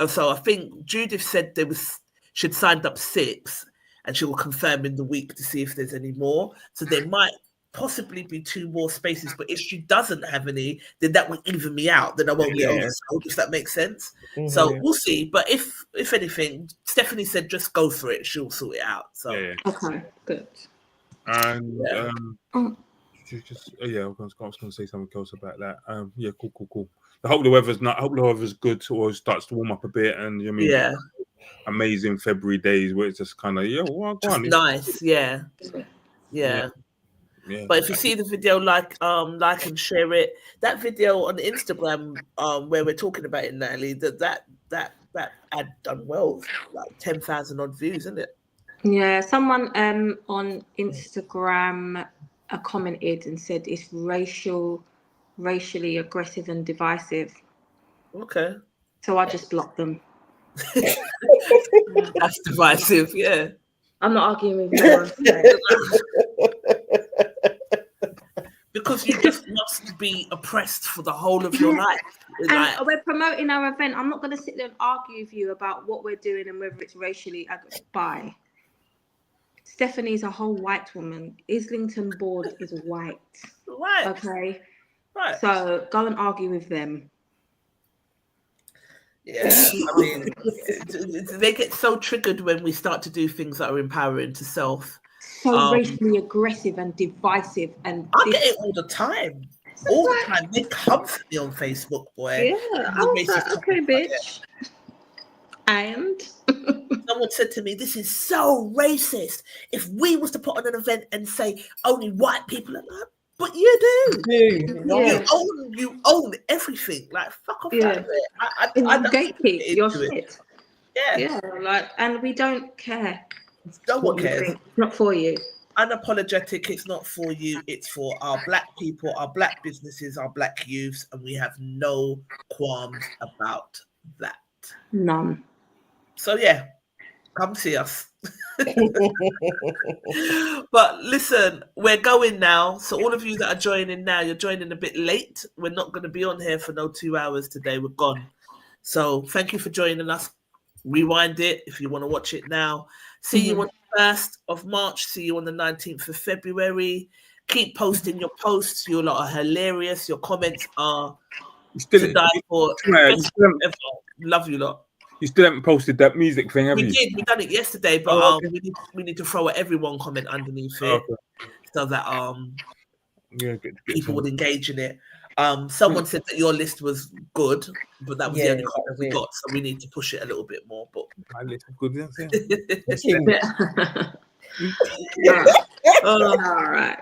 so I think Judith said she'd signed up 6, and she will confirm in the week to see if there's any more. So there might possibly be 2 more spaces, but if she doesn't have any, then that will even me out. Then I won't get oversold, if that makes sense. So we'll see. But if anything, Stephanie said just go for it. She'll sort it out. So okay, good. And I was going to say something else about that. Cool. I hope the weather's good, or it starts to warm up a bit, and amazing February days where it's just kind of nice, yeah. But if you see the video, like and share it. That video on Instagram, where we're talking about it, Natalie, that ad done well, like 10,000 odd views, isn't it? Yeah, someone on Instagram commented and said it's racially aggressive and divisive. Okay. So I just blocked them. That's divisive, yeah. I'm not arguing with no one. Because you just must be oppressed for the whole of your life. And we're promoting our event. I'm not going to sit there and argue with you about what we're doing and whether it's racially by. Stephanie's a whole white woman. Islington board is white. Right. Okay. Right. So go and argue with them. Yeah, I mean, they get so triggered when we start to do things that are empowering to self. So racially aggressive and divisive, and I get it all the time. All the time. They come for me on Facebook, boy. Yeah, I was like, okay, bitch. And someone said to me, "This is so racist. If we was to put on an event and say only white people are like, but you do. You own everything. Like, fuck off out of it. I don't gatekeep your shit. Yeah, like, and we don't care. No one cares. It's not for you. Unapologetic. It's not for you. It's for our black people, our black businesses, our black youths, and we have no qualms about that. None. So yeah, come see us. But listen, we're going now. So all of you that are joining now, you're joining a bit late. We're not going to be on here for no 2 hours today. We're gone. So thank you for joining us. Rewind it if you want to watch it now. See you on the 1st of March. See you on the 19th of February. Keep posting your posts. You lot are hilarious. Your comments are to die for. Love you lot. You still haven't posted that music thing, have you? We did. We done it yesterday, but we need to throw a everyone comment underneath it so that people would engage in it. Someone said that your list was good, but that was the only comment we got, so we need to push it a little bit more. But my list was good, all right.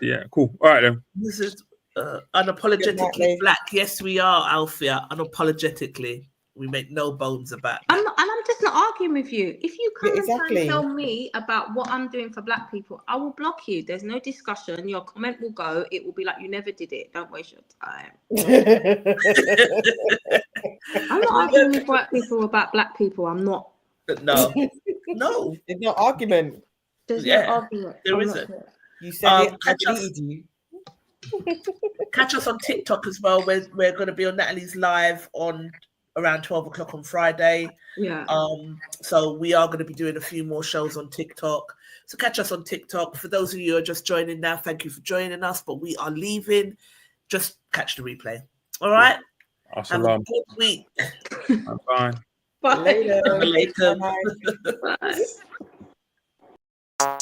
Yeah, cool. All right then. This is unapologetically black. Yes, we are, Althea. Unapologetically. We make no bones about that. I'm just not arguing with you. If you come and tell me about what I'm doing for black people, I will block you. There's no discussion. Your comment will go. It will be like, you never did it. Don't waste your time. I'm not arguing with white people about black people. I'm not. No. There's no argument. There's no argument. There isn't. You said it. I deleted you. Catch us on TikTok as well. We're going to be on Natalie's live on around 12 o'clock on Friday. Yeah. So we are going to be doing a few more shows on TikTok. So catch us on TikTok. For those of you who are just joining now, thank you for joining us. But we are leaving. Just catch the replay. All right. Have a good week. I'm fine. Bye. Later. Bye.